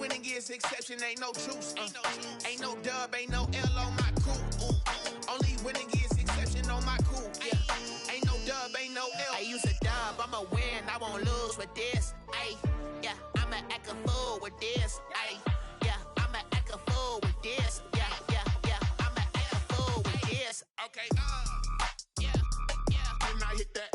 winning is exception, ain't no truce. Ain't no dub, ain't no L on my coupe. Only winning is exception on my coupe. Yeah. Ain't no dub, ain't no L. I use a dub, I'ma win, I won't lose with this. Ay, yeah, I'ma act a fool with this. Ay, yeah, I'ma act a fool with this. Yeah, yeah, yeah, I'ma act a fool with this. Okay, yeah, yeah. Then I hit that.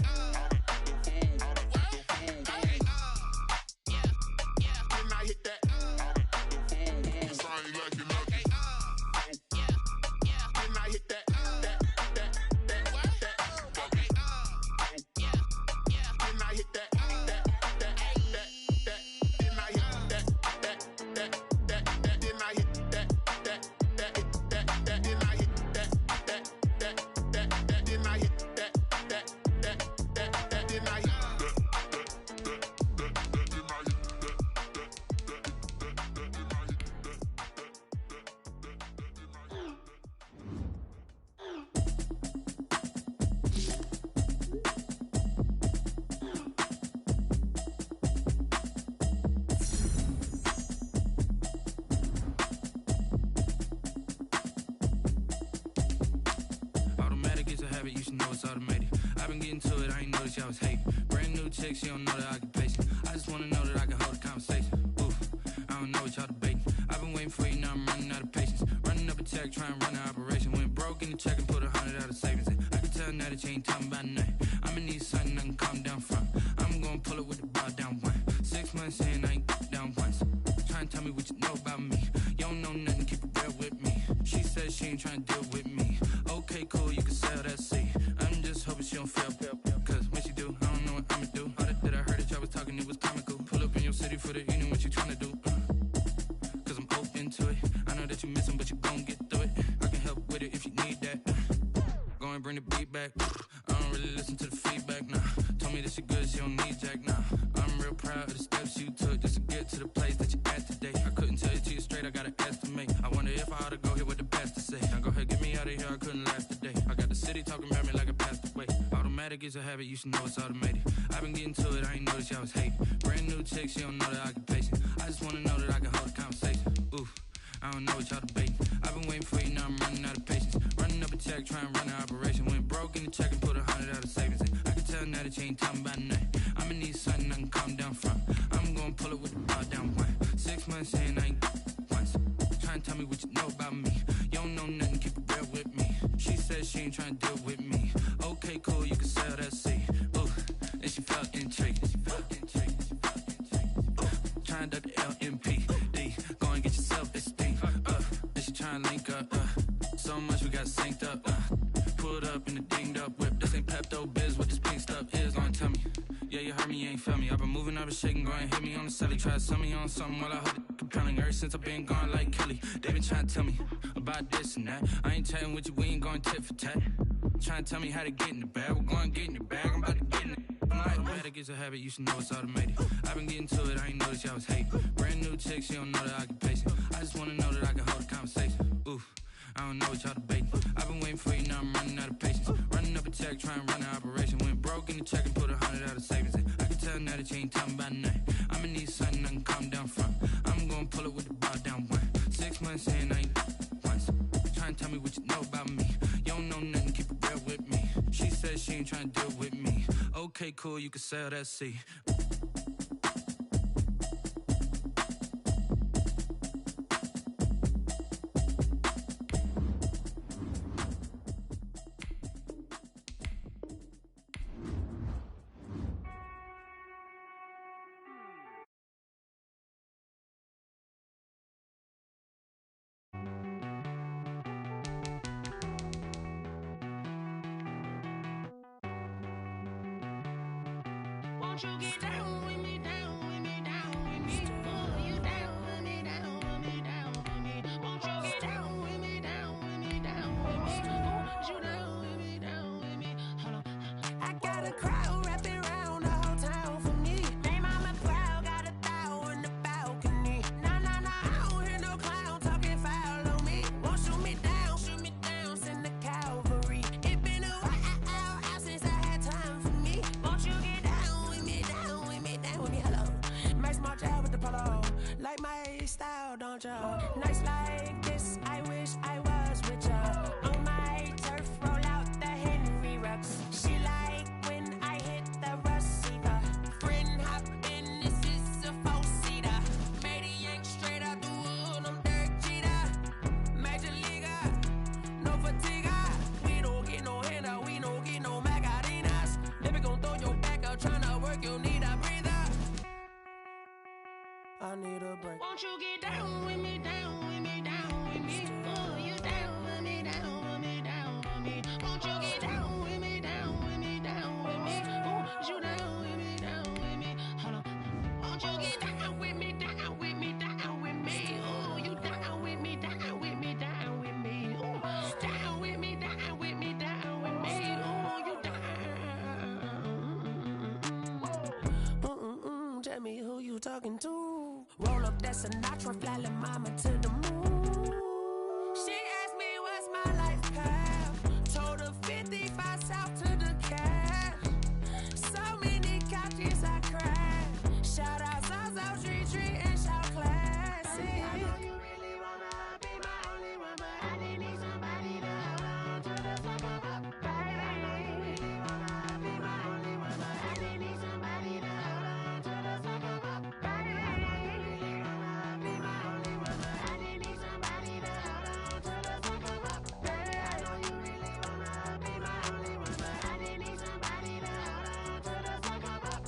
You should know it's automated. I've been getting to it, I ain't noticed y'all was hating. Brand new chick, she don't know the occupation. I just wanna know that I can hold a conversation. Ooh, I don't know what y'all debating. I've been waiting for you, now I'm running out of patience. Running up a check, trying to run an operation. Went broke in the check and put 100 out of savings in. I can tell now that you ain't talking about nothing. I'ma need something I can calm down from. I'm gonna pull it with the bar down one. 6 months in, I ain't down once. Trying to tell me what you know about me. You don't know nothing, keep it real with me. She said she ain't trying to deal with me. Okay, cool, you can sell that seat. I'm just hoping she don't fail. Cause when she do, I don't know what I'ma do. All that I heard that y'all was talking, it was comical. Pull up in your city for the evening, what you tryna do? Cause I'm open to it. I know that you missing, but you gon' get through it. I can help with it if you need that. Go and bring the beat back. I don't really listen to the feedback, nah. Told me that she good, she don't need jack, nah. I'm real proud of the steps you took just to get to the place that you at today. I couldn't tell you to you straight, I gotta estimate. I wonder if I ought to go here with the best to say. Now go ahead, get me out of here, I couldn't last today. I got the city talking about me like I passed away. Automatic is a habit, you should know it's automated. I've been getting to it, I ain't noticed y'all was hating. Brand new chick, she don't know the occupation. I just wanna know that I can hold a conversation. Ooh, I don't know what y'all debating. I've been waiting for you, now I'm running out of patience. Running up a check, trying to run an operation. Went broke in the check and put 100 out of savings in. I can tell now that you ain't talking about nothing. I'ma need something I can calm down from. I'm gonna pull it with the bar down one. 6 months in, I ain't once. Trying to tell me what you know about me. You don't know nothing, keep it real with me. She said she ain't trying to deal with me. Okay, cool, you can sell that seat. Ooh, and she felt intrigued. Trying to duck the LMPD. Go and get yourself esteem. And she trying to link up. So much we got synced up. Pulled up in the dinged up whip. This ain't Pepto Biz, what this pink stuff is. Don't tell me. Yeah, you heard me, you ain't felt me. I've been moving, I've been shaking, go and hit me on the celly. Try to sell me on something while I hold it compelling. Ever since I've been gone like Kelly, they been trying to tell me about this and that. I ain't chatting with you, we ain't going tit for tat. Trying to tell me how to get in the bag. We're going to get in the bag, I'm about to get in it. Automatic is a habit, you should know it's automated. I've been getting to it, I ain't noticed y'all was hating. Brand new chick, she don't know the occupation. I just wanna know that I can hold a conversation. Ooh, I don't know what y'all debating. I've been waiting for you, now I'm running out of patience. Running up a check, trying to run an operation. Went broke in the check and put 100 out of savings in. I can tell now that you ain't talking about nothing. I'ma need something I can calm down from. I'm gonna pull it with the bar down one. 6 months in, I ain't once. Trying to tell me what you know about me. You don't know nothing, keep it real with me. She said she ain't trying to deal with me. Okay, cool, you can sell that seat. Won't you get down with me, down with me, down with me? Pull you down with me, down with me, down with me. Won't you get down with me, down with me, down with me? Won't you down with me, down with me? Hold on. I got a crowd wrapping around the whole town for me. They mama proud, got 1,000 in the balcony. Nah, nah, nah, I don't hear no clown talking foul on me. Won't shoot me down, send the cavalry. It been a while since I had time for me. Won't you get down with me, down with me, down with me? Hello. Max March out with the polo ya. Nights like this, I wish I was with ya. On my turf, roll out the Henry Rux. She like when I hit the receiver. Friend hop in, this is a four-seater. Maniac straight out the wood, I'm Derek Jeter. Major leaguer, no fatigue. We don't get no handout, we don't get no Macarinas. Never gon' throw your back out, tryna work, you need a breather. I need a break. Won't you get down with me, down with me, down with me? Oh, you down with me, down with me, down with me. Won't you get down with me, down with me, down with me? Oh, you down with me, down with me. Hold on. Won't you get down with me, down with me, down with me? Oh, you down with me, down with me, down with me. Oh, down with me, down with me, down with me. Oh, you down. Tell me who you talking to. Roll up that Sinatra, fly la mama to the moon. She asked me what's my life path. Told her 55 south to the cash. So many couches I crashed. Shout out Zazo, Tree, and shout classic. I know you really wanna be my only one, but I didn't need somebody to hold on to the fuck up, baby. I know you really wanna be my only one, but I didn't need somebody to hold on to the fuck up, baby. I know you really wanna be my only one, but I didn't need somebody to hold on to the fuck up, baby. I know you really wanna be my only one, but I didn't need somebody to hold on to the fuck up.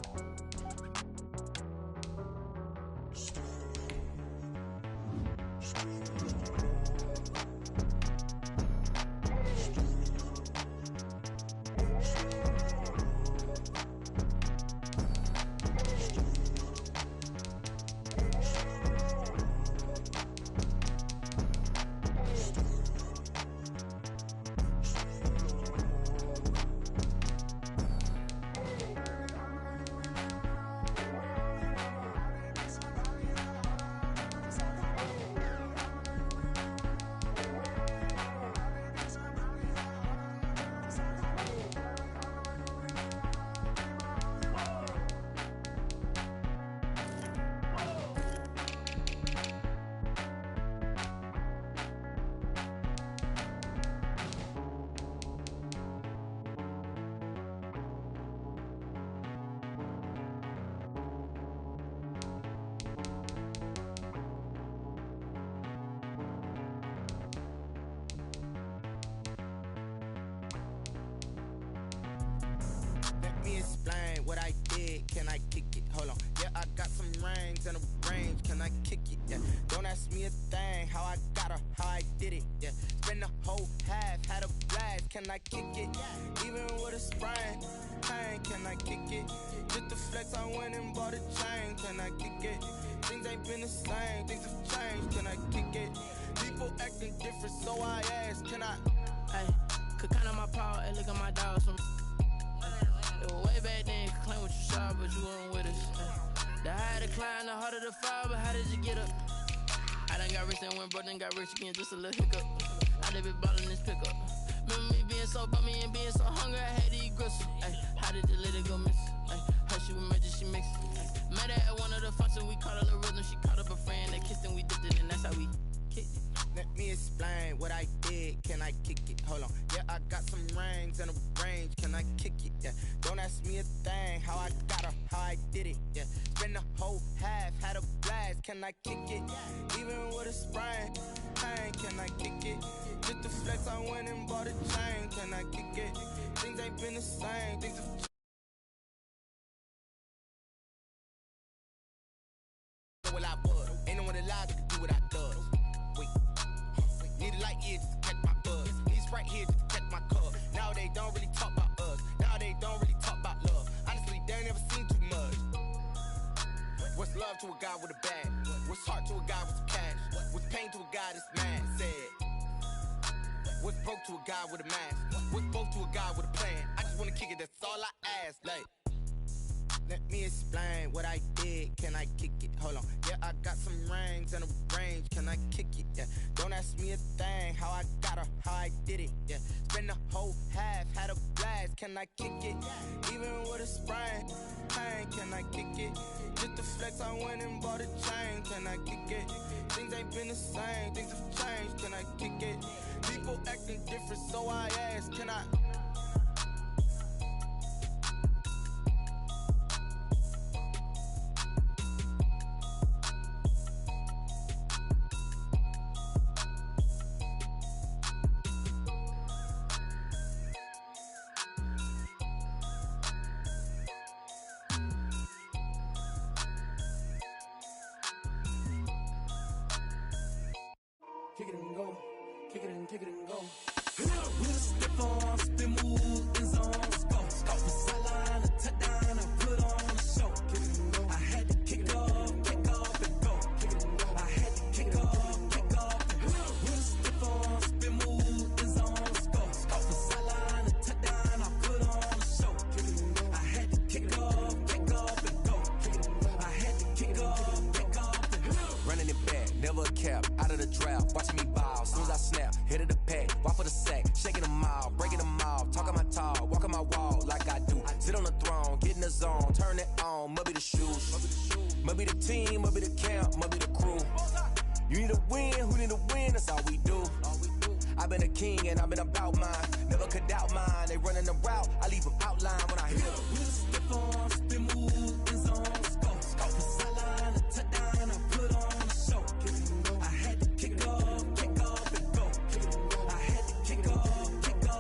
Let me explain what I did. Can I kick it? Hold on. Yeah, I got some rings and a range. Can I kick it? Yeah. Don't ask me a thing. How I got her, how I did it. Yeah. Spend the whole half, had a blast. Can I kick it? Even with a sprain. Pain, can I kick it? Just the flex, I went and bought a chain. Can I kick it? Things ain't been the same. Things have changed. Can I kick it? People acting different, so I asked. Can I? Hey, could count on my power and look at my dogs from. It was way back then, could claim what you saw, but you weren't with us. The higher the climb, the harder the fall, but how did you get up? I done got rich and went broke, then got rich again, just a little hiccup. I done been ballin' this pickup. Remember me being so bummy and being so hungry, I had to eat gristle. Ay, how did the lady go miss? Ay, how she was major, she mixed. Met her at one of the functions, we caught her the rhythm, she caught up a friend, they kissed and we dipped it, and that's how we kicked it. Let me explain what I did. Can I kick it? Hold on. Yeah, I got some rings and a range. Can I kick it? Yeah. Don't ask me a thing. How I got her, how I did it. Yeah. Spend the whole half, had a blast. Can I kick it? Even with a sprain. Pain, can I kick it? Just the flex, I went and bought a chain. Can I kick it? Things ain't been the same. Things have changed. Well, I was. Ain't no one alive that can do what I does. Wait. Need a light here just to catch my buzz. Need Sprite here just to catch my cup. Now they don't really talk about us. Now they don't really talk about love. Honestly, they ain't never seen too much. What's love to a guy with a bag? What's heart to a guy with some cash? What's pain to a guy that's mad? Said. What's broke to a guy with a mask? What's broke to a guy with a plan? I just wanna kick it, that's all I ask. Like, let me explain what I did. Can I kick it? Hold on. Yeah, I got some rings and a range. Can I kick it? Yeah. Don't ask me a thing. How I got her, how I did it. Yeah. Spend the whole half, had a blast. Can I kick it? Even with a sprain. Pain, can I kick it? Just the flex, since I went and bought a chain. Can I kick it? Things ain't been the same, things have changed. Can I kick it? People acting different, so I ask, can I? Kick it and go, kick it and go. We'll step on, spin, move, in zone, scope. Scope the sideline, a touchdown, I put on a show. Kick it and go. I had to kick off and go. Kick it and go. I had to kick off and go. We'll step on, spin, move, in zone, scope. Scope the sideline, a touchdown, I put on a show. Kick it and go. I had to kick off and go. Kick it and go. I had to kick off and go. Running it back, never a cap, out of the draft, watching me ball. Soon as I snap, hit of the pack, walk for the sack, shaking them all, breaking them off, talking my talk, walking my wall like I do. Sit on the throne, get in the zone, turn it on, must be the shoes, must be the team, must be the camp, must be the crew. You need a win, who need a win, that's all we do. I've been a king and I've been about mine, never could doubt mine. They running the route, I leave them outline when I hit them. We'll step on, spin, move, in zone, scope. Scope the sideline, a touchdown, I put on a show. I had to kick off and go. I had to kick off and go.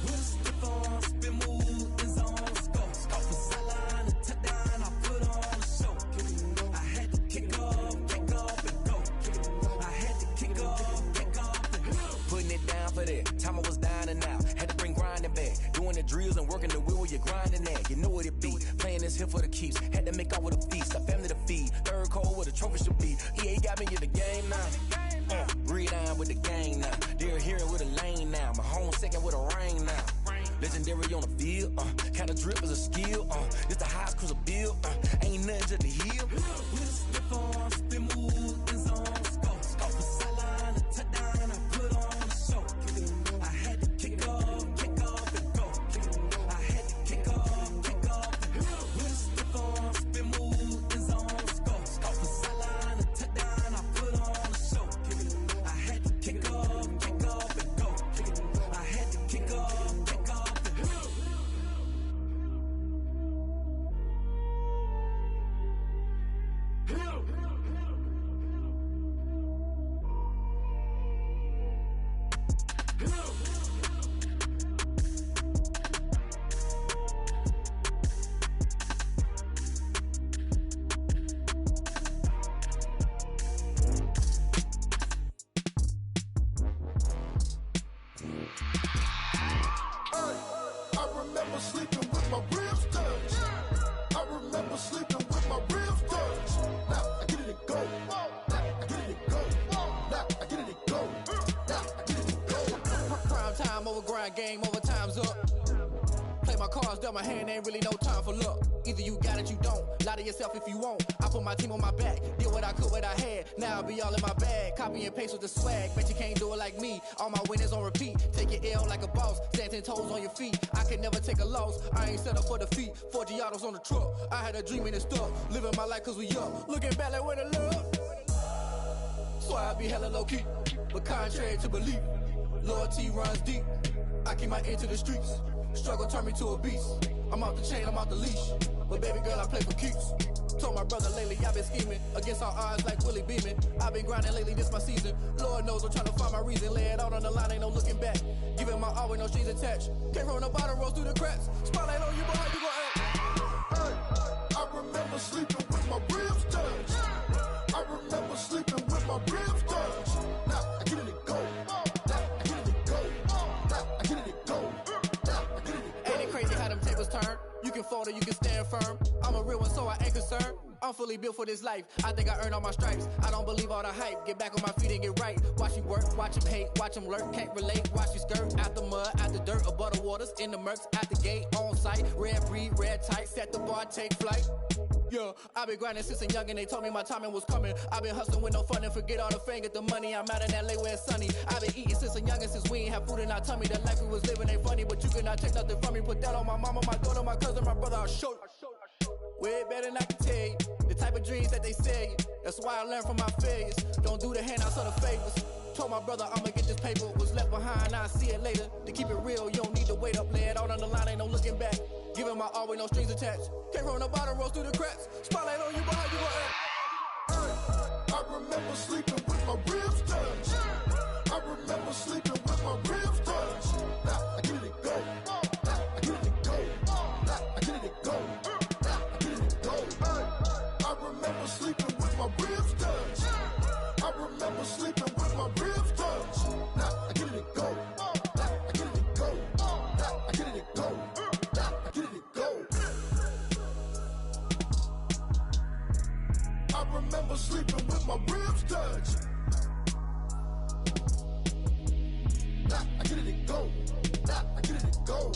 We'll step on, spin, move, in zone, scope. Scope the sideline, a touchdown, I put on a show. I had to kick off and go. I had to kick off and go. Putting it down for that, time I was down and out, had to bring grinding back, doing the drills and working the wheel where you're grinding at, you know what it be, playing this here for the keeps, had to make out with a feast, a family to feed, third cold where the trophy should be, EA got me in the game now, breathe down with the gang now, they're hearing with a lane now, my home second with a rain now, legendary on the field, kind of drip is a skill, this the highest cruiser bill, ain't nothing to the hill. We'll step on, spin, move, in zone, scope. Scope the sideline, a touchdown, I put on a show. I had to kick off and go. I had to kick off and go. We'll step on, spin, move, in zone, scope. Scope the sideline, a touchdown, I put on a show. I had to kick off and go. I had to kick off and go. I remember sleeping with my ribs touched. I remember sleeping with my ribs touched. Now I get it and go. Now I get it and go. Now I get it and go. Now I get it and go. Prime time over grind game, over time's up. Play my cards, dealt my hand, ain't really no time for luck. Either you got it, you don't. Lie to yourself if you won't. I put my team on my back, did what I could, what I had. Now I'll be all in my bag, copy and paste with the swag. Bet you can't do it like me. All my winners on repeat. Take your L like a boss, stand 10 toes on your feet. I can never take a loss. I ain't set up for defeat. 4 Giottos on the truck. I had a dream and it stuck. Living my life cause we up. Looking back like where the love. So I be hella low key, but contrary to belief, loyalty runs deep. I keep my ear to the streets. Struggle turned me to a beast. I'm off the chain, I'm off the leash. But baby girl, I play for keeps. Told my brother lately, I've been scheming against all odds like Willie Beeman. I've been grinding lately, this my season. Lord knows I'm trying to find my reason. Lay it out on the line, ain't no looking back. Giving my all with no strings attached. Came from the bottom, rose through the cracks. Spotlight on you, but how you gon' act? Hey, I remember sleeping with my ribs touched. I remember sleeping with my ribs touched. Now I get it and go. Now I get it and go. Now I get it and go. Now I get it and go. Ain't it crazy how them tables turn? You can fold or you can stand firm. I'm a real one, so I ain't concerned. I'm fully built for this life. I think I earned all my stripes. I don't believe all the hype. Get back on my feet and get right. Watch you work, watch him hate, watch him lurk. Can't relate, watch you skirt. Out the mud, out the dirt, above the waters, in the murks, out the gate, on site. Red breed, red tight, set the bar, take flight. Yeah, I've been grinding since a young and they told me my timing was coming. I've been hustling with no fun and forget all the fame, get the money. I'm out in LA where it's sunny. I've been eating since a youngin', since we ain't have food in our tummy. The life we was living ain't funny, but you cannot take nothing from me. Put that on my mama, my daughter, my cousin, my brother, I'll show you. Way better than I can tell you. The type of dreams that they sell you. That's why I learned from my failures. Don't do the handouts or the favors. Told my brother I'ma get this paper. Was left behind, I'll see it later. To keep it real, you don't need to wait up. Lay it out on the line, ain't no looking back. Giving my all with no strings attached. Came from the bottom, rose through the cracks. Spotlight on you, but how you gon' act? I remember sleeping with my ribs touched. I remember sleeping with my ribs touched. Now I get it go. Now I get it go. Now I get it go. Now I get it go. I remember sleeping with my ribs touched. I remember sleeping with my ribs touched. Now I get it go. Now I get it go. Now I get it go. Now I get it go. I remember sleeping with my ribs touched. Now I get it go. Now I get it go.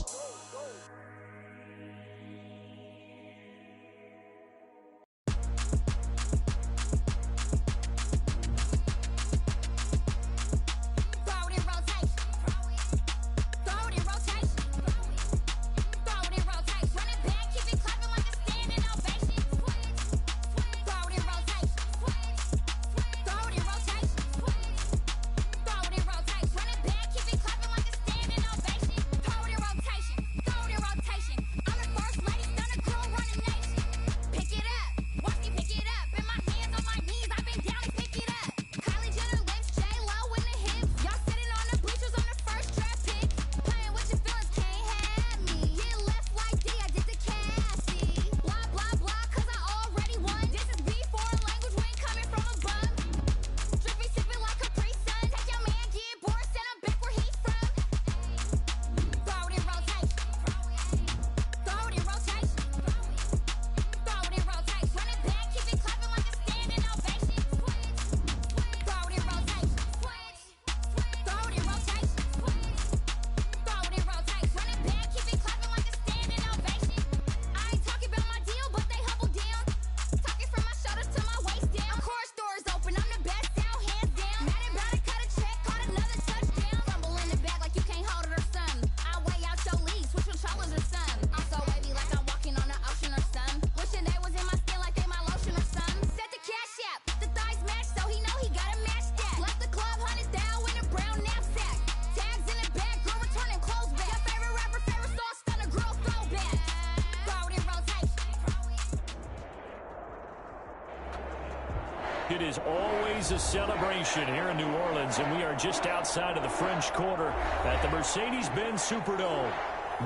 It is always a celebration here in New Orleans, and we are just outside of the French Quarter at the Mercedes-Benz Superdome.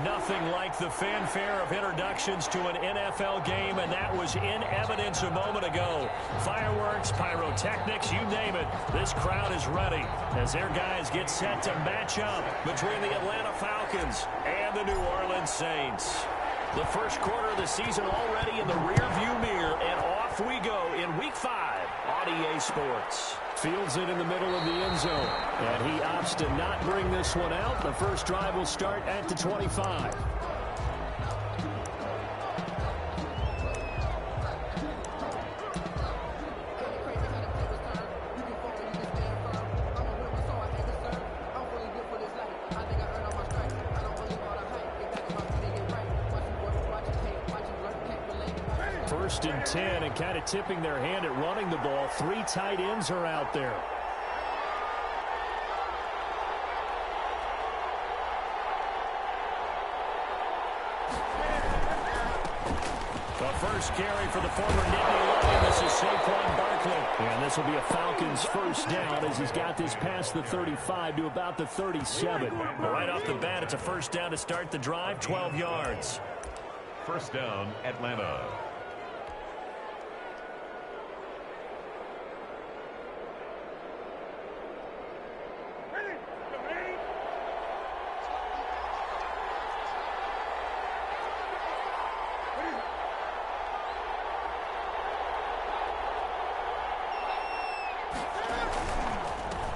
Nothing like the fanfare of introductions to an NFL game, and that was in evidence a moment ago. Fireworks, pyrotechnics, you name it. This crowd is ready as their guys get set to match up between the Atlanta Falcons and the New Orleans Saints. The first quarter of the season already in the rearview mirror, and off we go in Week 5 on EA Sports. Fields it in the middle of the end zone, and he opts to not bring this one out. The first drive will start at the 25. First and 10, and kind of tipping their hand at running the ball. 3 tight ends are out there. The first carry for the former Nittany Lion. This is Saquon Barkley. And this will be a Falcons first down as he's got this past the 35 to about the 37. Right off the bat, it's a first down to start the drive, 12 yards. First down, Atlanta.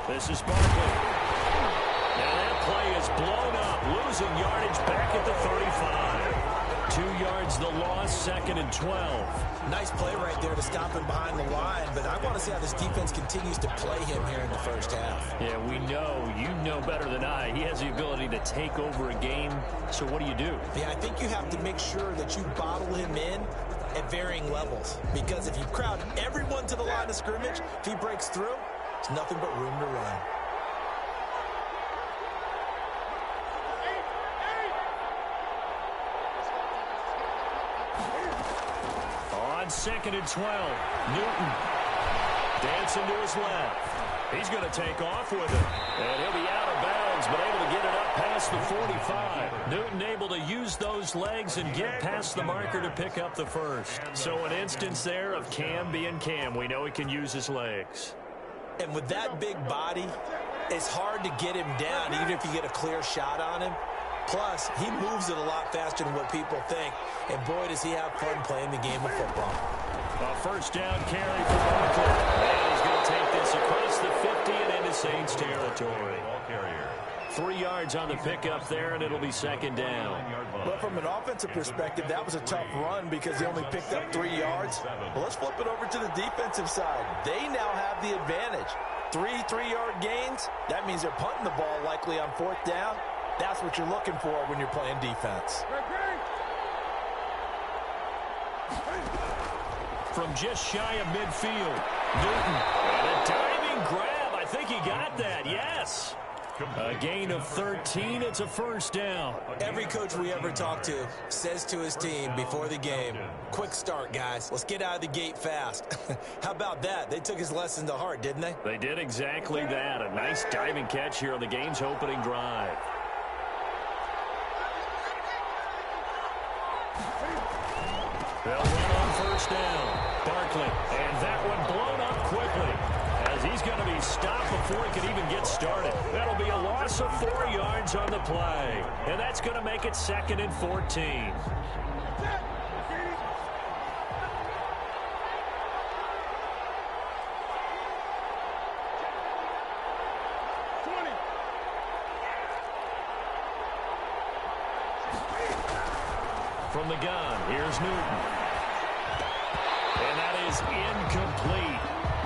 This is Barkley. Now that play is blown up, losing yardage back at the 35. 2 yards the loss, second and 12. Nice play right there to stop him behind the line, but I want to see how this defense continues to play him here in the first half. Yeah, we know. You know better than I. He has the ability to take over a game, so what do you do? Yeah, I think you have to make sure that you bottle him in at varying levels. Because if you crowd everyone to the line of scrimmage, if he breaks through, there's nothing but room to run. On 2nd and 12, Newton dancing to his left. He's going to take off with it, and he'll be out of bounds, but able to get it up past the 45. Newton able to use those legs and get past the marker to pick up the first. So an instance there of Cam being Cam. We know he can use his legs. And with that big body, it's hard to get him down, even if you get a clear shot on him. Plus, he moves it a lot faster than what people think. And boy, does he have fun playing the game of football. A first down carry for Barkley. And he's going to take this across the 50 and into Saints territory. 3 yards on the pickup there, and it'll be 2nd down. But from an offensive perspective, that was a tough run because he only picked up 3 yards. Well, let's flip it over to the defensive side. They now have the advantage. 3 3-yard gains. That means they're punting the ball likely on 4th down. That's what you're looking for when you're playing defense. From just shy of midfield, Newton. And a diving grab. I think he got that, yes. A gain of 13. It's a first down. Every coach we ever talk to says to his team before the game, quick start, guys. Let's get out of the gate fast. How about that? They took his lesson to heart, didn't they? They did exactly that. A nice diving catch here on the game's opening drive. They'll run on first down. Barkley, and that one blown up quickly as he's going to be stopped before he can even get started. That'll be a loss of 4 yards on the play, and that's going to make it 2nd and 14. From the gun, here's Newton. And that is incomplete.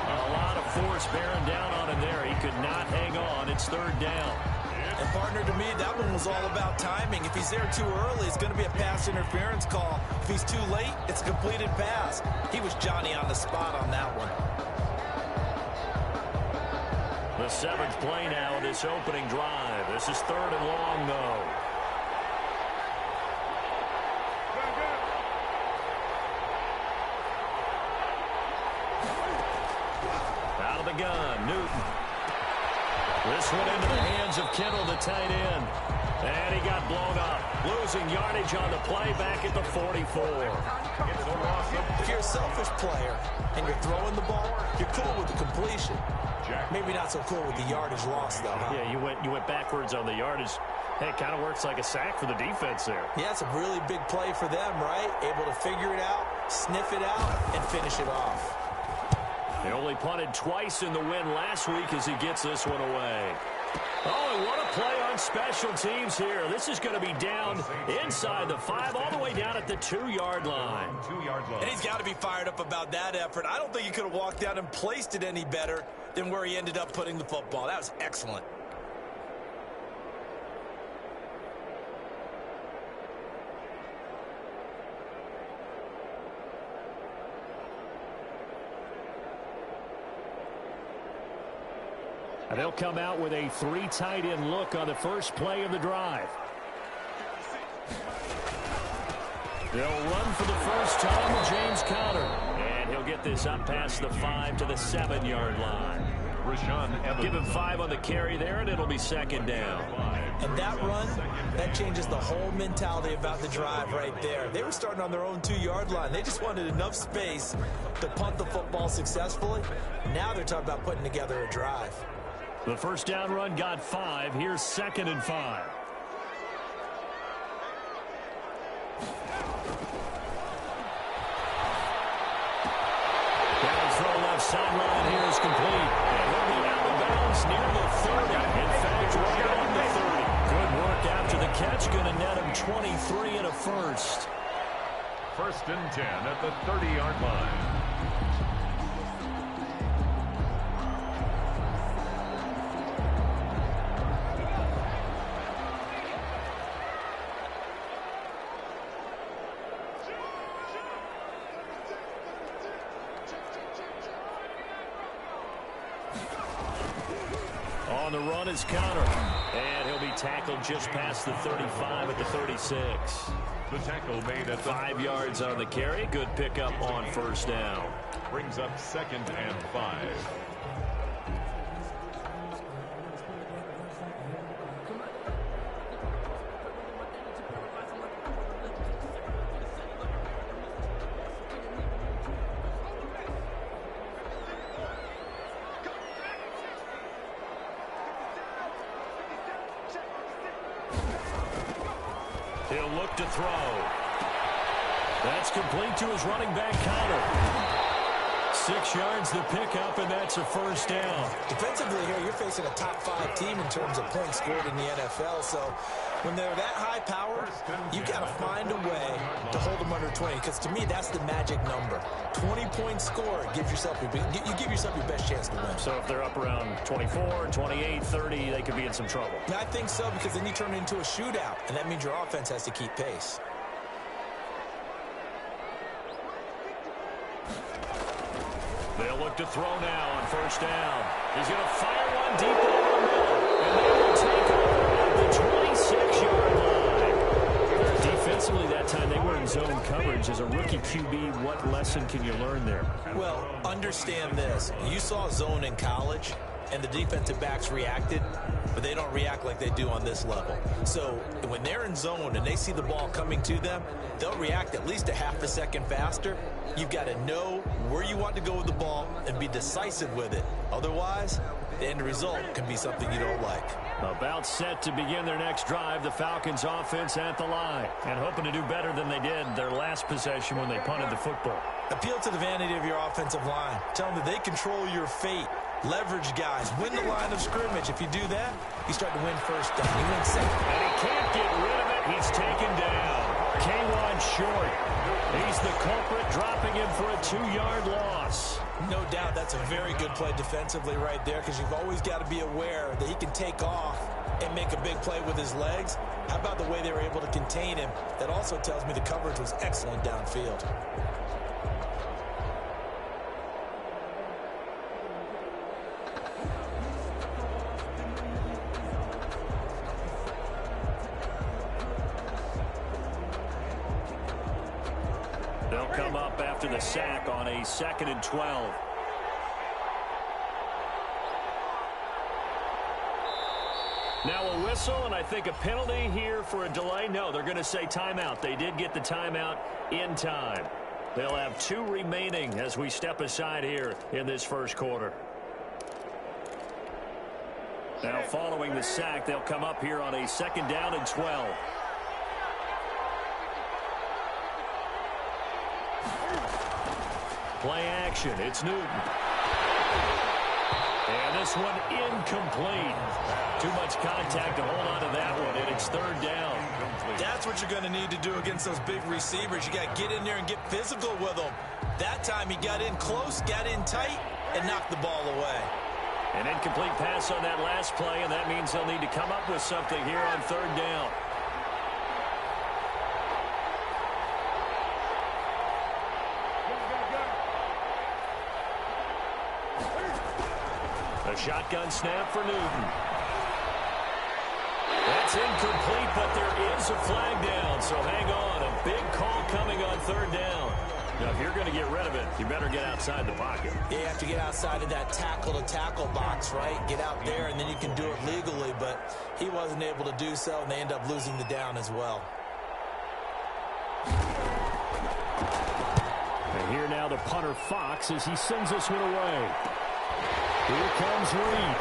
A lot of force bearing down on him there. He could not hang on. It's 3rd down. And, partner, to me, that one was all about timing. If he's there too early, it's going to be a pass interference call. If he's too late, it's a completed pass. He was Johnny on the spot on that one. The 7th play now in this opening drive. This is 3rd and long, though. Gun, Newton. This one into the hands of Kittle, the tight end. And he got blown up. Losing yardage on the play back at the 44. If you're a selfish player and you're throwing the ball, you're cool with the completion. Maybe not so cool with the yardage loss, though, huh? Yeah, you went backwards on the yardage. Hey, it kind of works like a sack for the defense there. Yeah, it's a really big play for them, right? Able to figure it out, sniff it out, and finish it off. They only punted twice in the win last week as he gets this one away. Oh, and what a play on special teams here. This is going to be down inside the 5, all the way down at the 2-yard line. And he's got to be fired up about that effort. I don't think he could have walked down and placed it any better than where he ended up putting the football. That was excellent. And they'll come out with a 3 tight end look on the first play of the drive. They'll run for the first time with James Conner. And he'll get this up past the 5 to the 7-yard line. Give him 5 on the carry there, and it'll be 2nd down. And that run, that changes the whole mentality about the drive right there. They were starting on their own 2-yard line. They just wanted enough space to punt the football successfully. Now they're talking about putting together a drive. The first down run got 5. Here's 2nd and 5. Down throw left sideline here is complete. And he'll be out of bounds near the 30. In fact, right on the 30. Good work after the catch. Going to net him 23 and a first. 1st and 10 at the 30-yard line. On the run is Conner. And he'll be tackled just past the 35 at the 36. The tackle made at 5 yards on the carry. Good pickup on first down. Brings up 2nd and 5. He'll look to throw. That's complete to his running back, Conner. 6 yards the pickup, and that's a first down. Defensively here, you're facing a top-5 team in terms of points scored in the NFL. So when they're that high-powered, you got to find a way to hold them under 20. Because to me, that's the magic number. 20 points scored, you give yourself your best chance to win. So if they're up around 24, 28, 30, they could be in some trouble. Yeah, I think so, because then you turn it into a shootout, and that means your offense has to keep pace. They'll look to throw now on first down. He's going to fire one deep over the middle. And they will take over at the 26-yard line. Defensively that time, they were in zone coverage. As a rookie QB, what lesson can you learn there? Well, understand this. You saw zone in college, and the defensive backs reacted, but they don't react like they do on this level. So when they're in zone and they see the ball coming to them, they'll react at least a half a second faster. You've got to know where you want to go with the ball and be decisive with it. Otherwise, the end result can be something you don't like. About set to begin their next drive, the Falcons offense at the line, and hoping to do better than they did their last possession when they punted the football. Appeal to the vanity of your offensive line. Tell them that they control your fate. Leverage guys. Win the line of scrimmage. If you do that, you start to win first down. You win second. And he can't get rid of it. He's taken down. K'Wan Short. He's the culprit, dropping him for a 2-yard loss. No doubt that's a very good play defensively right there, because you've always got to be aware that he can take off and make a big play with his legs. How about the way they were able to contain him? That also tells me the coverage was excellent downfield. They'll come up after the sack on a 2nd and 12. Now a whistle, and I think a penalty here for a delay. No, they're going to say timeout. They did get the timeout in time. They'll have 2 remaining as we step aside here in this first quarter. Now following the sack, they'll come up here on a 2nd down and 12. Play action. It's Newton. And this one incomplete. Too much contact to hold on to that one, and it's 3rd down. That's what you're going to need to do against those big receivers. You got to get in there and get physical with them. That time he got in close, got in tight, and knocked the ball away. An incomplete pass on that last play, and that means they'll need to come up with something here on 3rd down. A shotgun snap for Newton. That's incomplete, but there is a flag down, so hang on. A big call coming on 3rd down. Now, if you're going to get rid of it, you better get outside the pocket. Yeah, you have to get outside of that tackle-to-tackle box, right? Get out there, and then you can do it legally, but he wasn't able to do so, and they end up losing the down as well. And here now the punter, Fox, as he sends this one away. Here comes Reed.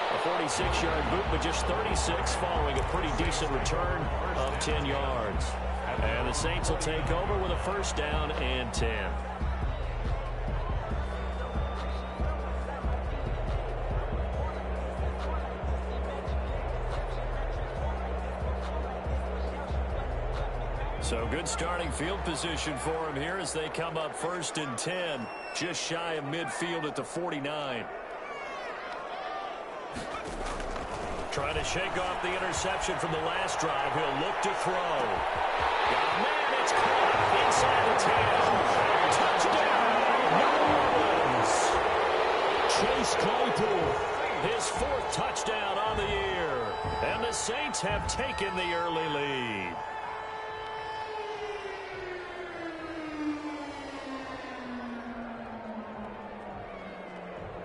A 46-yard boot, but just 36 following a pretty decent return of 10 yards. And the Saints will take over with a 1st down and 10. So good starting field position for him here as they come up 1st and 10, just shy of midfield at the 49. Trying to shake off the interception from the last drive. He'll look to throw. Got a man, it's caught inside the 10. Touchdown, New Orleans. And the Saints have taken the early lead.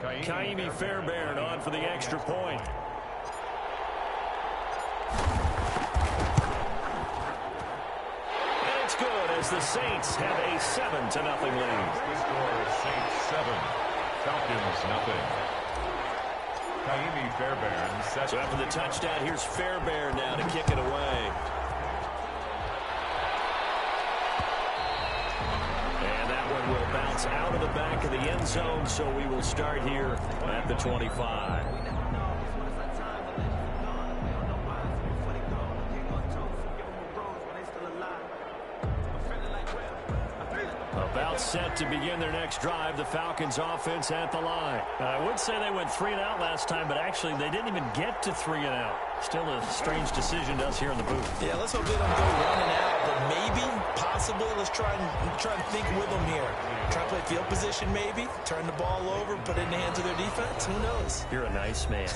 Kaimi Fairbairn on for the extra point. And it's good as the Saints have a 7-0 lead. The score is Saints 7, Falcons nothing. Kaimi Fairbairn set. So after the touchdown, here's Fairbairn now to kick it away. And that one will bounce out of the back of the end zone, so we will start here at the 25. About set to begin their next drive, the Falcons offense at the line. I would say they went 3 and out last time, but actually they didn't even get to 3 and out. Still a strange decision to us here in the booth. Yeah, let's hope they don't go 1 and out, but maybe, possibly, let's try and think with them here. Try to play field position maybe, turn the ball over, put it in the hands of their defense. Who knows? You're a nice man.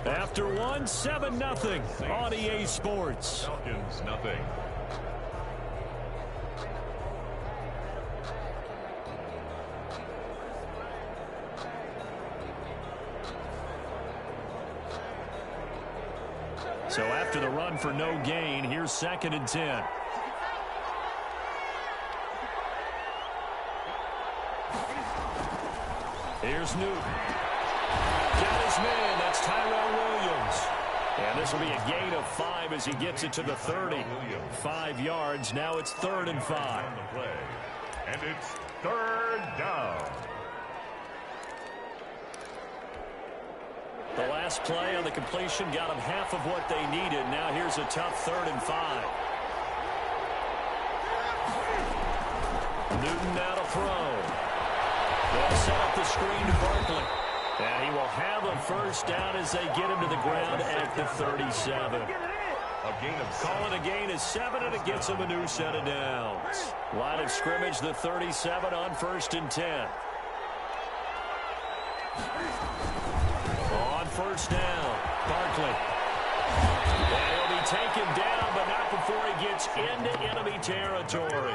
After 1, 7-0 on EA Sports. Falcons nothing. So after the run for no gain, here's 2nd and 10. Here's Newton. Got his man. That's Tyrell Williams. And this will be a gain of 5 as he gets it to the 30. 5 yards. Now it's 3rd and 5. And it's 3rd down. The last play on the completion got them half of what they needed. Now here's a tough 3rd and 5. Newton now to throw. They'll set up the screen to Barkley. And he will have a 1st down as they get him to the ground at the 37. Call it a gain of 7, and it gets him a new set of downs. Line of scrimmage, the 37 on 1st and 10. On 1st down, Barkley. And he'll be taken down, but not before he gets into enemy territory.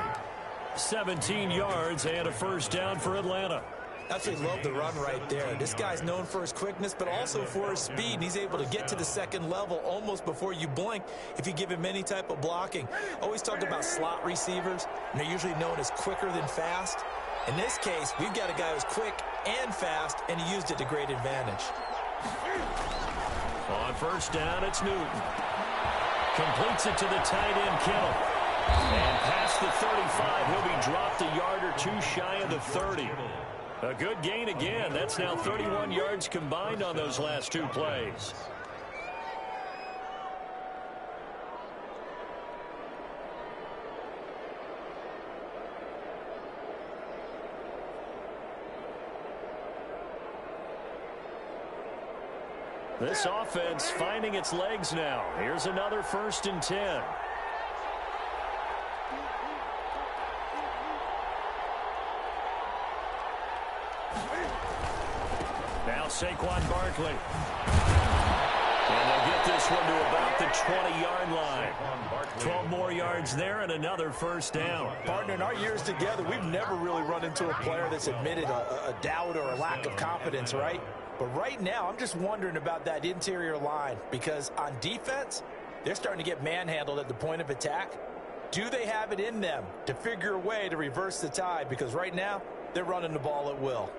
17 yards and a 1st down for Atlanta. Absolutely love the run right there. This guy's known for his quickness, but also for his speed. And he's able to get to the 2nd level almost before you blink if you give him any type of blocking. Always talked about slot receivers, and they're usually known as quicker than fast. In this case, we've got a guy who's quick and fast, and he used it to great advantage. On 1st down, it's Newton. Completes it to the tight end, Kittle. And past the 35, he'll be dropped a yard or 2 shy of the 30. A good gain again. That's now 31 yards combined on those last 2 plays. This offense finding its legs now. Here's another 1st and 10. Now Saquon Barkley. And they'll get this one to about the 20-yard line. 12 more yards there and another 1st down. Partner, in our years together, we've never really run into a player that's admitted a doubt or a lack of confidence, right? But right now, I'm just wondering about that interior line because on defense, they're starting to get manhandled at the point of attack. Do they have it in them to figure a way to reverse the tide? Because right now, they're running the ball at will.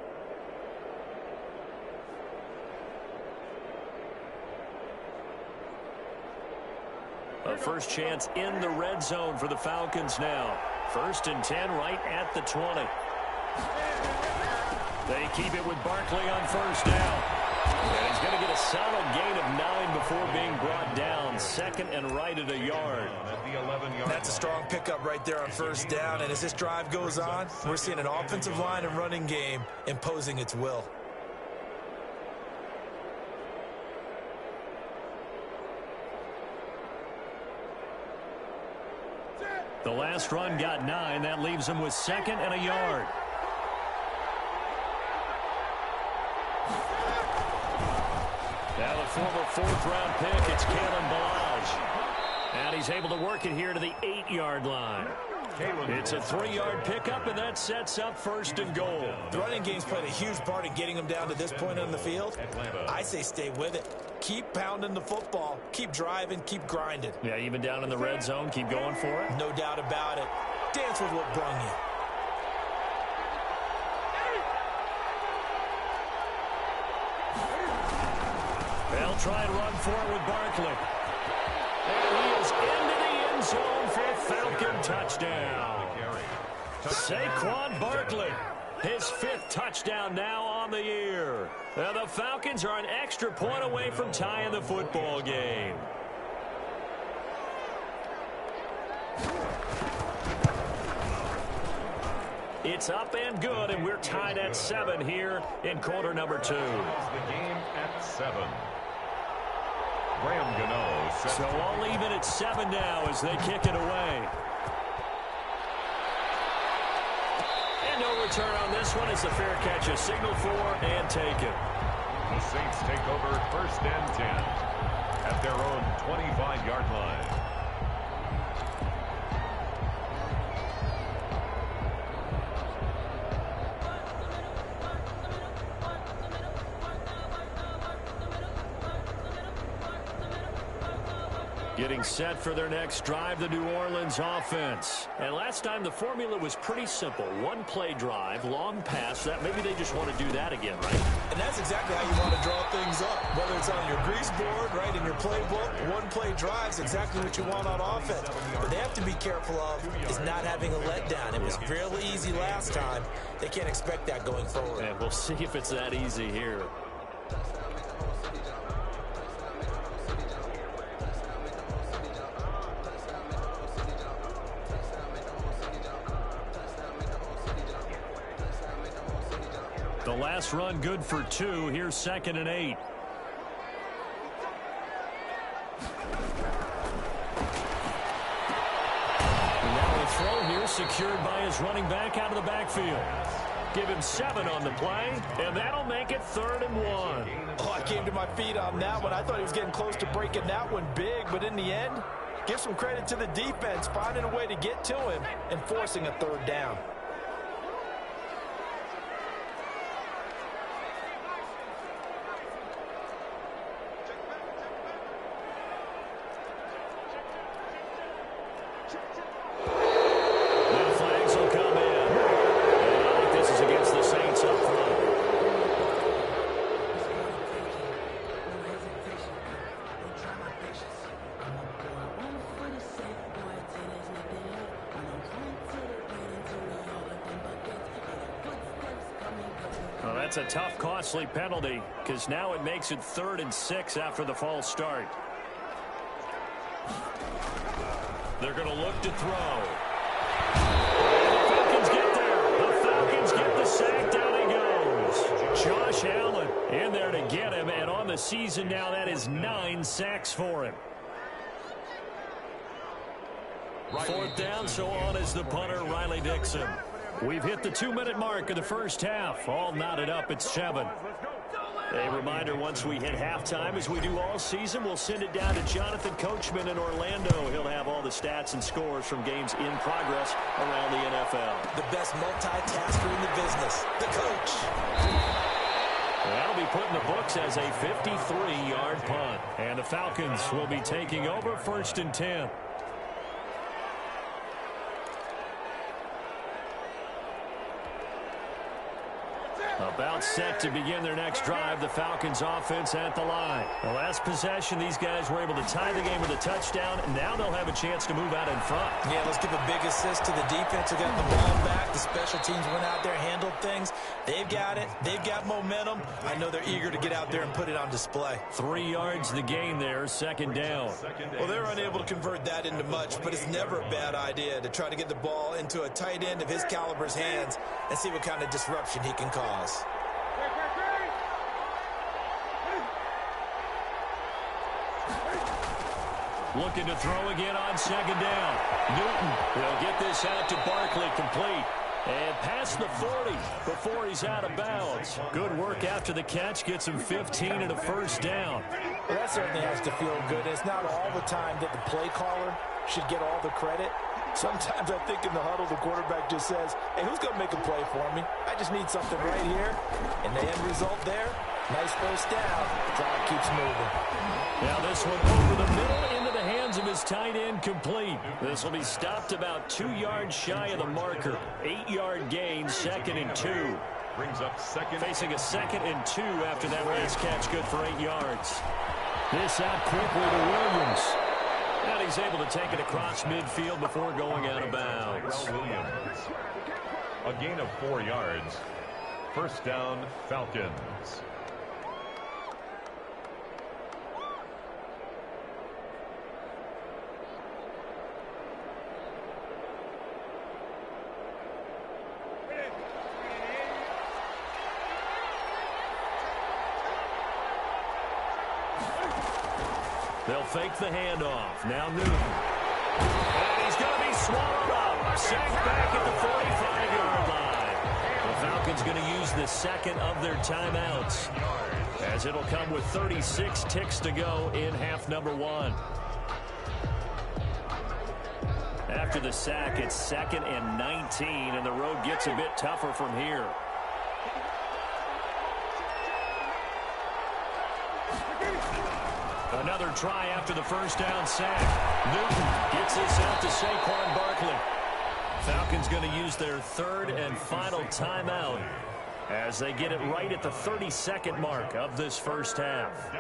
A first chance in the red zone for the Falcons now. 1st and 10 right at the 20. They keep it with Barkley on 1st down. And he's going to get a solid gain of 9 before being brought down. 2nd and right at a yard. That's a strong pickup right there on 1st down. And as this drive goes on, we're seeing an offensive line and running game imposing its will. The last run got 9. That leaves him with 2nd and a yard. Now the former fourth-round pick. It's Kalen Ballage. And he's able to work it here to the 8-yard line. It's a 3-yard pickup, and that sets up first and goal. The running game's played a huge part in getting them down to this point on the field. I say stay with it. Keep pounding the football. Keep driving. Keep grinding. Yeah, even down in the red zone, keep going for it. No doubt about it. Dance with what brung you. They'll try and run for it with Barkley. And he is into the end zone for a Falcon touchdown. Saquon Barkley, his 5th touchdown now on the year. And the Falcons are an extra point away from tying the football game. It's up and good, and we're tied at 7 here in quarter number 2. The game at 7. Graham Gano. So all even at 7 now as they kick it away. And no return on this one. It's a fair catch, a signal for and taken. The Saints take over first and 10 at their own 25-yard line. Getting set for their next drive, the New Orleans offense. And last time the formula was pretty simple. One play drive, long pass. That maybe they just want to do that again, right? And that's exactly how you want to draw things up. Whether it's on your grease board, right, in your playbook, one play drive is exactly what you want on offense. But they have to be careful of is not having a letdown. It was really easy last time. They can't expect that going forward. And we'll see if it's that easy here. The last run good for 2. Here's 2nd and 8. And now a throw here secured by his running back out of the backfield. Give him 7 on the play, and that'll make it 3rd and 1. Oh, I came to my feet on that one. I thought he was getting close to breaking that one big, but in the end, give some credit to the defense, finding a way to get to him and forcing a 3rd down. That's a tough, costly penalty because now it makes it 3rd and 6 after the false start. They're going to look to throw. And the Falcons get there. The Falcons get the sack. Down he goes. Josh Allen in there to get him. And on the season now, that is 9 sacks for him. 4th down, so on is the punter, Riley Dixon. We've hit the 2-minute mark of the first half. All knotted up at 7. A reminder, once we hit halftime, as we do all season, we'll send it down to Jonathan Coachman in Orlando. He'll have all the stats and scores from games in progress around the NFL. The best multitasker in the business, the coach. That'll be put in the books as a 53-yard punt. And the Falcons will be taking over 1st and 10. About set to begin their next drive. The Falcons offense at the line. The last possession, these guys were able to tie the game with a touchdown. And now they'll have a chance to move out in front. Yeah, let's give a big assist to the defense who got the ball back. The special teams went out there, handled things. They've got it. They've got momentum. I know they're eager to get out there and put it on display. 3 yards the gain there, 2nd down. Well, they're unable to convert that into much, but it's never a bad idea to try to get the ball into a tight end of his caliber's hands and see what kind of disruption he can cause. Looking to throw again on 2nd down. Newton will get this out to Barkley, complete. And past the 40 before he's out of bounds. Good work after the catch. Gets him 15 and a first down. Well, that certainly has to feel good. It's not all the time that the play caller should get all the credit. Sometimes I think in the huddle, the quarterback just says, hey, who's going to make a play for me? I just need something right here. And the end result there, nice first down. Drive keeps moving. Now this one over the middle into the hands of his tight end, complete. This will be stopped about 2 yards shy of the marker. 8-yard gain, 2nd and 2. Brings up second. Facing a 2nd and 2 after that last catch, good for 8 yards. This out quickly to Williams. And he's able to take it across midfield before going out of bounds. Williams. A gain of 4 yards. First down, Falcons. They'll fake the handoff. Now Newton. And he's going to be swallowed up. Sacked back at the 45-yard line. The Falcons going to use the second of their timeouts, as it'll come with 36 ticks to go in half number 1. After the sack, it's 2nd and 19, and the road gets a bit tougher from here. Another try after the first down sack. Newton gets this out to Saquon Barkley. Falcons going to use their 3rd and final timeout as they get it right at the 32nd mark of this first half.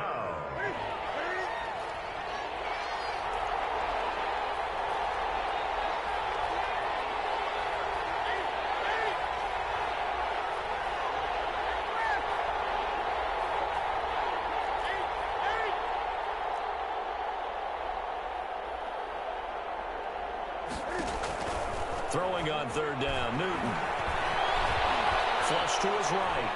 Throwing on 3rd down, Newton. Flush to his right.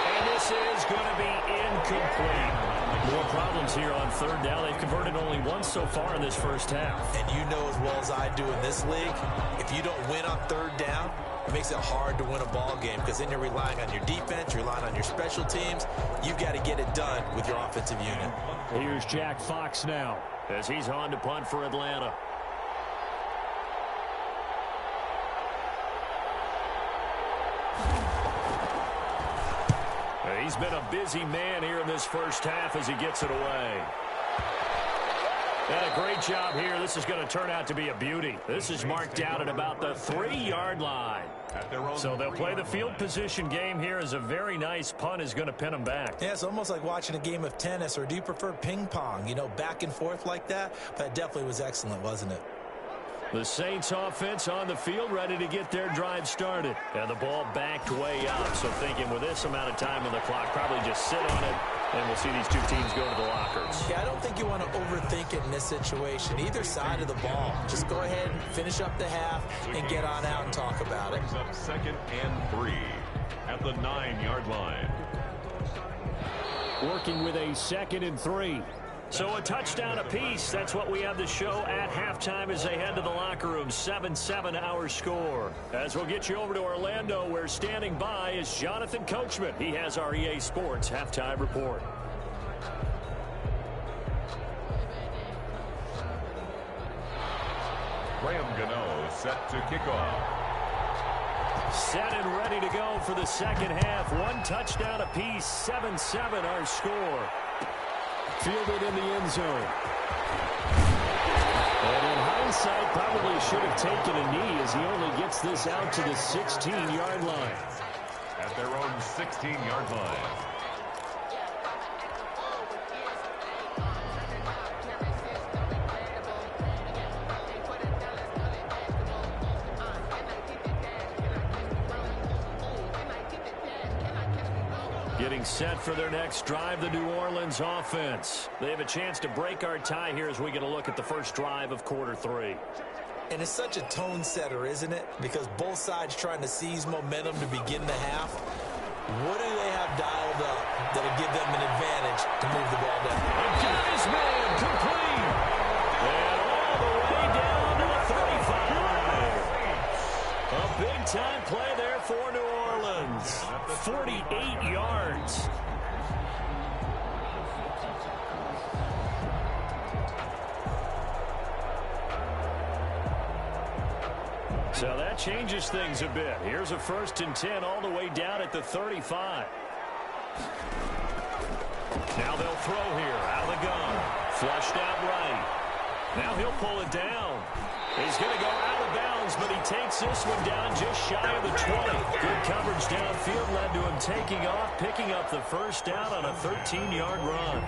And this is going to be incomplete. More problems here on 3rd down. They've converted only once so far in this first half. And you know as well as I do in this league, if you don't win on 3rd down, it makes it hard to win a ball game because then you're relying on your defense, you're relying on your special teams. You've got to get it done with your offensive unit. Here's Jack Fox now as he's on to punt for Atlanta. He's been a busy man here in this first half as he gets it away. And a great job here. This is going to turn out to be a beauty. This is marked out at about the 3-yard line. So they'll play the field position game here as a very nice punt is going to pin them back. Yeah, it's almost like watching a game of tennis, or do you prefer ping pong? You know, back and forth like that? That definitely was excellent, wasn't it? The Saints offense on the field ready to get their drive started. And the ball backed way up. So thinking with this amount of time on the clock, probably just sit on it. And we'll see these two teams go to the lockers. Yeah, I don't think you want to overthink it in this situation. Either side of the ball. Just go ahead, finish up the half, and get on out and talk about it. Up 2nd and 3 at the 9-yard line. Working with a 2nd and 3. So a touchdown apiece. That's what we have the show at halftime as they head to the locker room. 7-7 our score. As we'll get you over to Orlando, where standing by is Jonathan Coachman. He has our EA Sports halftime report. Graham Gano set to kick off. Set and ready to go for the second half. 1 touchdown apiece. 7-7 our score. Fielded in the end zone. And in hindsight, probably should have taken a knee as he only gets this out to the 16-yard line. At their own 16-yard line. Getting set for their next drive, the New Orleans offense. They have a chance to break our tie here as we get a look at the first drive of quarter 3. And it's such a tone setter, isn't it? Because both sides trying to seize momentum to begin the half. What do they have dialed up that'll give them an advantage to move the ball down? And got his man complete. And all the way down to the 35. So that changes things a bit. Here's a 1st and 10 all the way down at the 35. Now they'll throw here out of the gun. Flushed out right. Now he'll pull it down. He's going to go out of bounds, but he takes this one down just shy of the 20. Good coverage downfield led to him taking off, picking up the first down on a 13-yard run.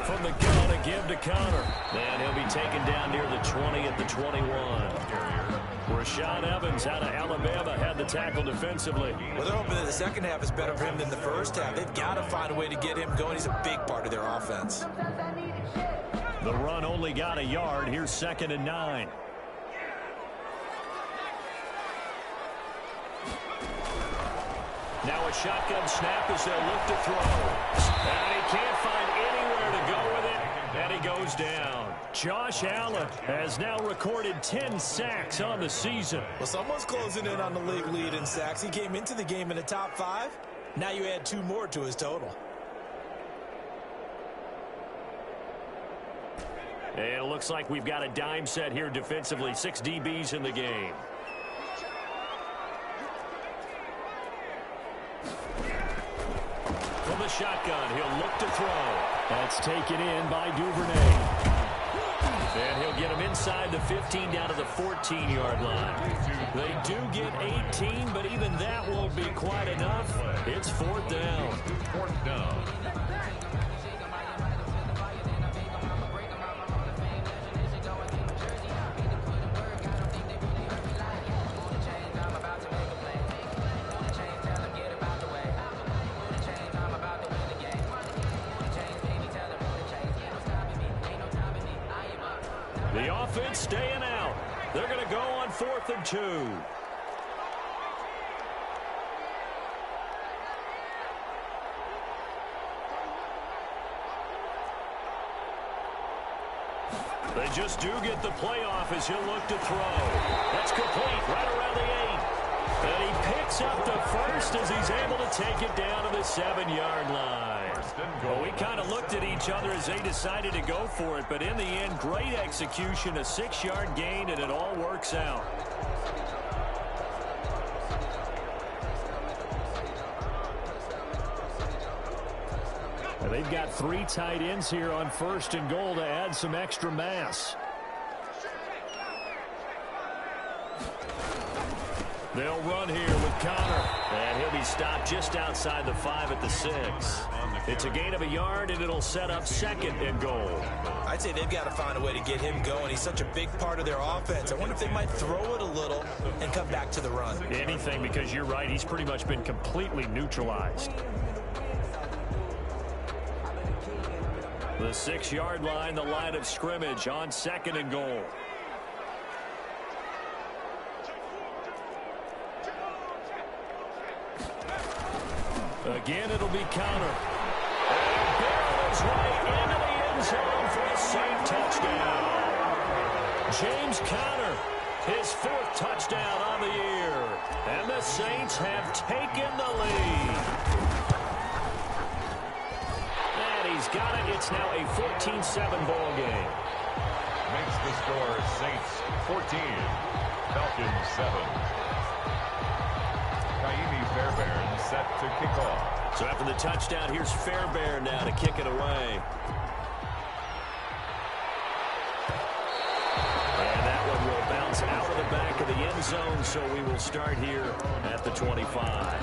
From the gun, a give to Connor. And he'll be taken down near the 20 at the 21. Rashaan Evans out of Alabama had the tackle defensively. Well, they're hoping that the second half is better for him than the first half. They've got to find a way to get him going. He's a big part of their offense. The run only got a yard. Here's 2nd and 9. Now a shotgun snap as they'll look to throw. And he can't find anywhere to go with it, and he goes down. Josh Allen has now recorded 10 sacks on the season. Well, someone's closing in on the league lead in sacks. He came into the game in the top 5. Now you add 2 more to his total. And it looks like we've got a dime set here defensively. 6 DBs in the game. From the shotgun, he'll look to throw. That's taken in by Duvernay. And he'll get him inside the 15 down to the 14-yard line. They do get 18, but even that won't be quite enough. It's 4th down. 4th down. The offense staying out. They're going to go on 4th and 2. They just do get the playoff as he'll look to throw. That's complete right around the 8. And he picks up the first as he's able to take it down to the 7-yard line. Well, we kind of looked at each other as they decided to go for it, but in the end, great execution, a 6-yard gain, and it all works out. And they've got 3 tight ends here on 1st and goal to add some extra mass. They'll run here with Connor, and he'll be stopped just outside the 5 at the 6. It's a gain of a yard, and it'll set up 2nd and goal. I'd say they've got to find a way to get him going. He's such a big part of their offense. I wonder if they might throw it a little and come back to the run. Anything, because you're right, he's pretty much been completely neutralized. The 6-yard line, the line of scrimmage on 2nd and goal. Again, it'll be Connor. And barrels right into the end zone for a safe touchdown. James Conner, his 4th touchdown on the year. And the Saints have taken the lead. And he's got it. It's now a 14-7 ball game. Makes the score Saints 14, Falcons 7. Kaimi Fairbairn set to kick off. So after the touchdown, here's Fairbairn now to kick it away. And that one will bounce out of the back of the end zone, so we will start here at the 25.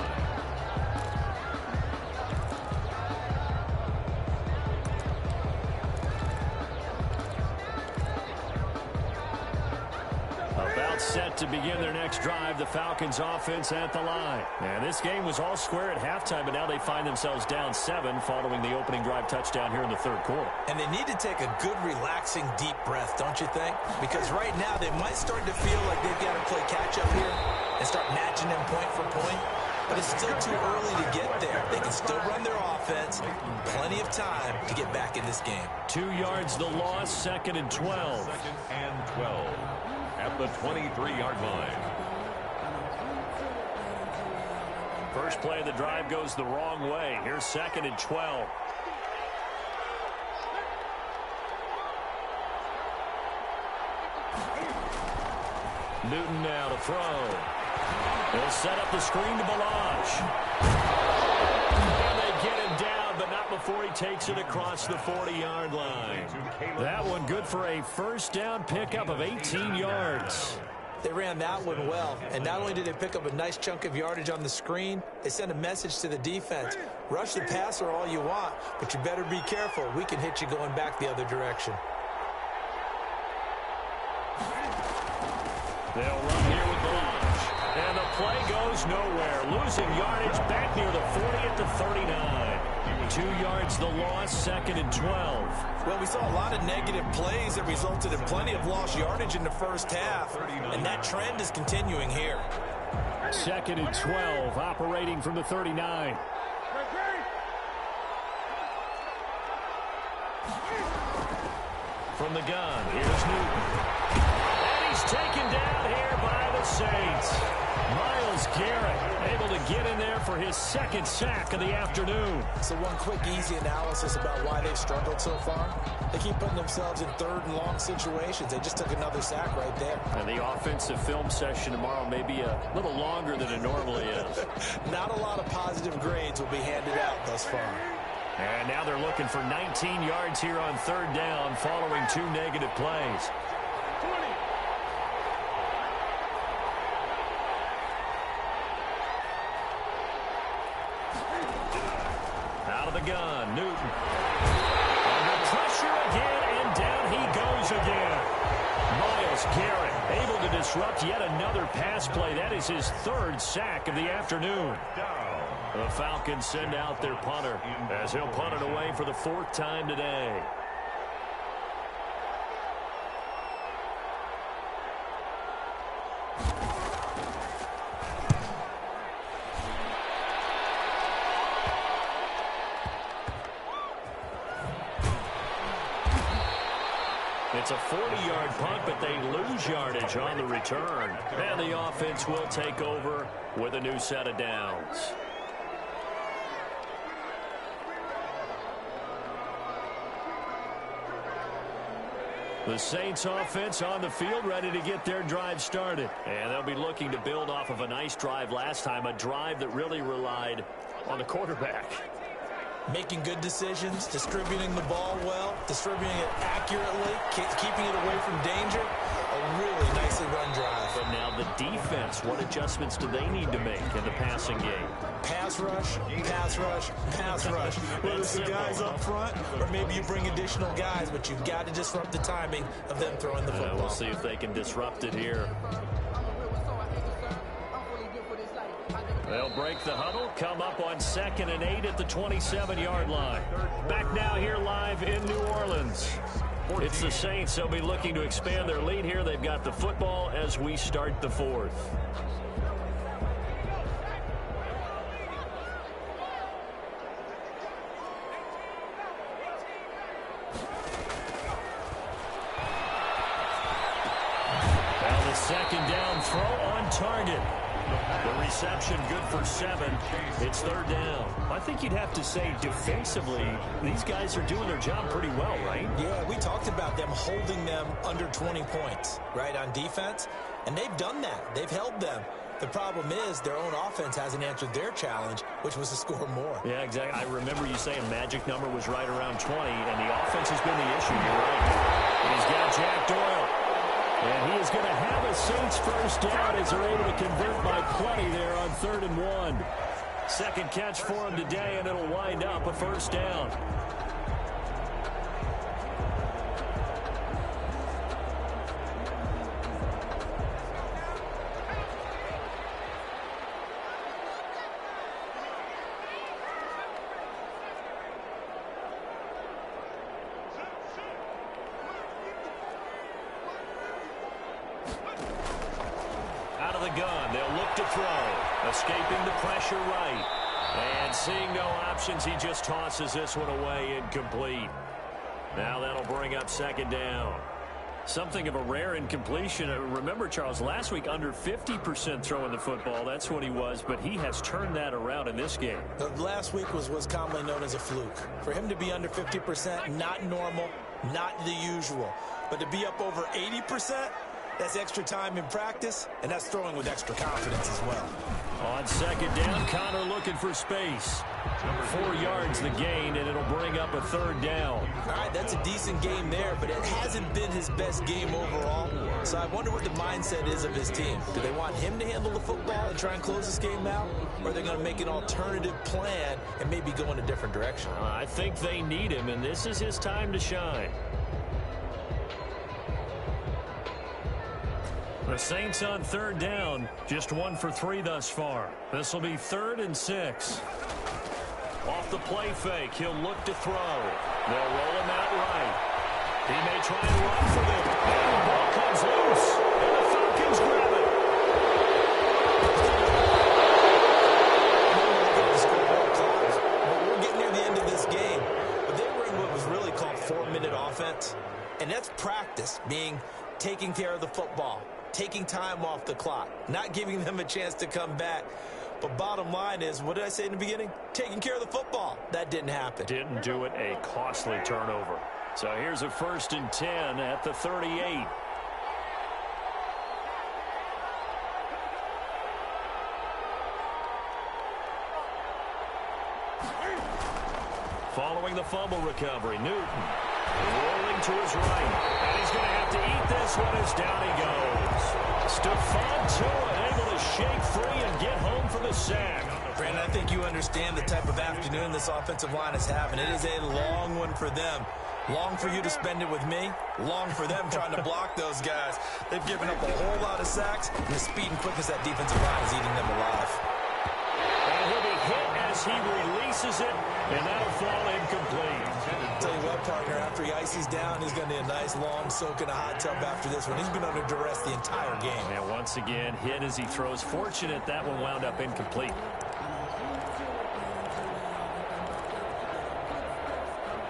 Set to begin their next drive, the Falcons offense at the line. And this game was all square at halftime, but now they find themselves down 7 following the opening drive touchdown here in the 3rd quarter. And they need to take a good, relaxing, deep breath, don't you think? Because right now they might start to feel like they've got to play catch-up here and start matching them point for point. But it's still too early to get there. They can still run their offense. Plenty of enough time to get back in this game. 2 yards the loss, 2nd and 12. 2nd and 12 at the 23-yard line. First play of the drive goes the wrong way. Here's 2nd and 12. Newton now to throw. He'll set up the screen to Ballage. And they get him down, but not before he takes it across the 40-yard line. That one good for a first down pickup of 18 yards. They ran that one well, and not only did they pick up a nice chunk of yardage on the screen, they sent a message to the defense. Rush the passer all you want, but you better be careful. We can hit you going back the other direction. They'll run here with Ballage. And the play goes nowhere. Losing yardage back near the 40 at the 39. 2 yards the loss, 2nd and 12. Well, we saw a lot of negative plays that resulted in plenty of lost yardage in the first half, and that trend is continuing here. 2nd and 12, operating from the 39. From the gun, here's Newton. And he's taken down here by the Saints. Myles Garrett able to get in there for his 2nd sack of the afternoon. So one quick, easy analysis about why they've struggled so far. They keep putting themselves in 3rd and long situations. They just took another sack right there. And the offensive film session tomorrow may be a little longer than it normally is. Not a lot of positive grades will be handed out thus far. And now they're looking for 19 yards here on 3rd down following 2 negative plays. Out of the gun, Newton. Under pressure again, and down he goes again. Myles Garrett able to disrupt yet another pass play. That is his 3rd sack of the afternoon. The Falcons send out their punter as he'll punt it away for the 4th time today. It's a 40-yard punt, but they lose yardage on the return. And the offense will take over with a new set of downs. The Saints offense on the field ready to get their drive started. And they'll be looking to build off of a nice drive last time, a drive that really relied on the quarterback. Making good decisions, distributing the ball well, distributing it accurately, keeping it away from danger. A really nicely run drive. But now the defense, what adjustments do they need to make in the passing game? Pass rush, pass rush, pass rush. Whether it's the guys up front or maybe you bring additional guys, but you've got to disrupt the timing of them throwing the football. We'll see if they can disrupt it here. They'll break the huddle, come up on 2nd and 8 at the 27-yard line. Back now here live in New Orleans. It's the Saints. They'll be looking to expand their lead here. They've got the football as we start the 4th. Now the 2nd down throw on target. The reception good for 7. It's 3rd down. I think you'd have to say defensively, these guys are doing their job pretty well, right? Yeah, we talked about them holding them under 20 points, right, on defense. And they've done that. They've held them. The problem is their own offense hasn't answered their challenge, which was to score more. Yeah, exactly. I remember you saying magic number was right around 20, and the offense has been the issue. You're right. And he's got Jack Doyle. And he is going to have a Saints first down as they're able to convert by plenty there on 3rd and 1. 2nd catch for him today, and it'll wind up a first down. Gun. They'll look to throw. Escaping the pressure right. And seeing no options, he just tosses this one away, incomplete. Now that'll bring up second down. Something of a rare incompletion. Remember, Charles, last week under 50% throwing the football. That's what he was, but he has turned that around in this game. Last week was what's commonly known as a fluke. For him to be under 50%, not normal, not the usual. But to be up over 80%, that's extra time in practice, and that's throwing with extra confidence as well. On second down, Connor looking for space. 4 yards the gain, and it'll bring up a third down. All right, that's a decent game there, but it hasn't been his best game overall. So I wonder what the mindset is of his team. Do they want him to handle the football and try and close this game out? Or are they going to make an alternative plan and maybe go in a different direction? I think they need him, and this is his time to shine. The Saints on third down, just 1 for 3 thus far. This will be 3rd and 6. Off the play fake, he'll look to throw. They'll roll him out right. He may try and run for them. And the ball comes loose, and the Falcons grab it. We're getting near the end of this game, but they were in what was really called 4-minute offense, and that's practice, meaning taking care of the football, taking time off the clock, not giving them a chance to come back. But bottom line is, what did I say in the beginning? Taking care of the football. That didn't happen. Didn't do it, a costly turnover. So here's a 1st and 10 at the 38. Following the fumble recovery, Newton rolling to his right. And he's going to have to eat this one as down he goes. Stephon Tuitt able to shake free and get home for the sack. Brandon, I think you understand the type of afternoon this offensive line is having. It is a long one for them. Long for you to spend it with me. Long for them trying to block those guys. They've given up a whole lot of sacks, and the speed and quickness that defensive line is eating them alive. And he'll be hit as he releases it, and that'll fall incomplete. I'll tell you what, partner, after he ices down, he's going to need a nice long soak in a hot tub after this one. He's been under duress the entire game. And once again, hit as he throws. Fortunate that one wound up incomplete.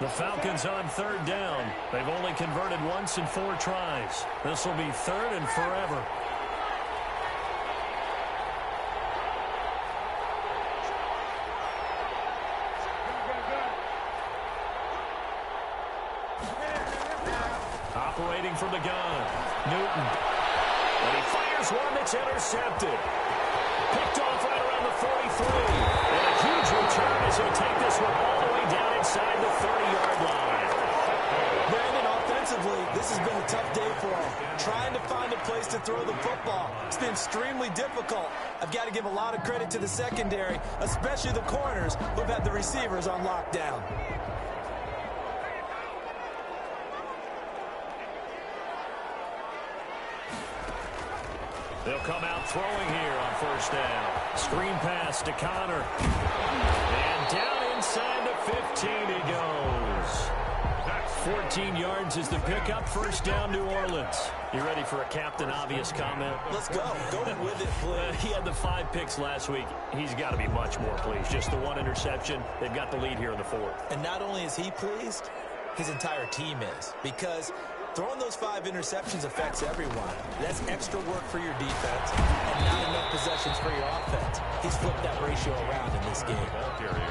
The Falcons on third down. They've only converted once in 4 tries. This will be 3rd and forever. Operating from the gun, Newton. And he fires one that's intercepted. Picked off right around the 43. And a huge return as he'll take this one all the way down inside the 30-yard line. Brandon, offensively, this has been a tough day for him. Trying to find a place to throw the football. It's been extremely difficult. I've got to give a lot of credit to the secondary, especially the corners who've had the receivers on lockdown. They'll come out throwing here on 1st down. Screen pass to Connor. And down inside the 15 he goes. 14 yards is the pickup. 1st down, New Orleans. You ready for a Captain Obvious comment? Let's go. Go with it, please. He had the 5 picks last week. He's got to be much more pleased. Just the 1 interception. They've got the lead here in the 4th. And not only is he pleased, his entire team is. Because throwing those 5 interceptions affects everyone. That's extra work for your defense and not enough possessions for your offense. He's flipped that ratio around in this game.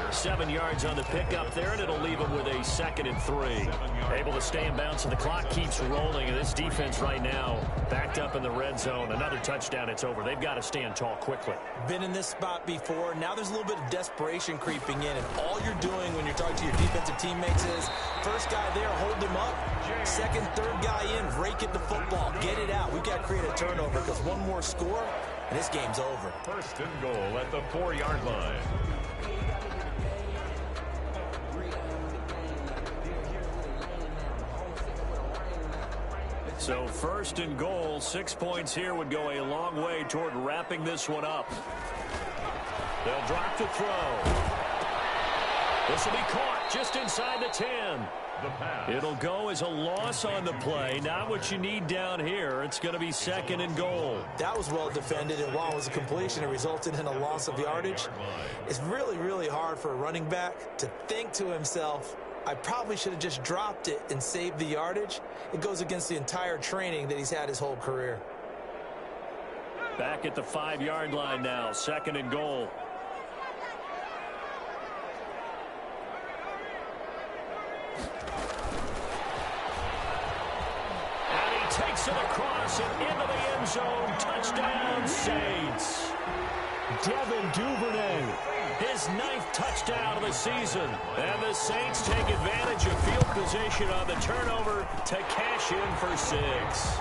7 yards on the pickup there, and it'll leave him with a 2nd and 3. Able to stay in bounds, and the clock keeps rolling. And this defense right now backed up in the red zone. Another touchdown, it's over. They've got to stand tall quickly. Been in this spot before. Now there's a little bit of desperation creeping in, and all you're doing when you're talking to your defensive teammates is, first guy there, hold him up. 2nd, 3rd guy in, rake at the football. Get it out. We've got to create a turnover because one more score, and this game's over. 1st and goal at the 4-yard line. So 1st and goal, 6 points here would go a long way toward wrapping this one up. They'll drop to throw. This will be caught. just inside the 10. It'll go as a loss on the play. Not what you need down here. It's going to be second and goal. That was well defended, and while it was a completion, it resulted in a loss of yardage. It's really, really hard for a running back to think to himself, I probably should have just dropped it and saved the yardage. It goes against the entire training that he's had his whole career. Back at the 5-yard line now, second and goal. Takes it across and into the end zone. Touchdown, Saints. Devin Duvernay, his 9th touchdown of the season. And the Saints take advantage of field position on the turnover to cash in for 6.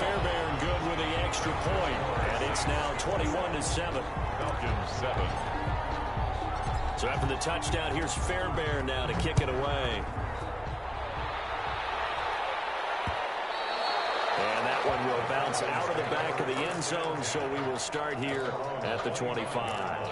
Fairbairn good with the extra point. And it's now 21-7. Falcons 7. So after the touchdown, here's Fairbairn now to kick it away. And that one will bounce out of the back of the end zone, so we will start here at the 25.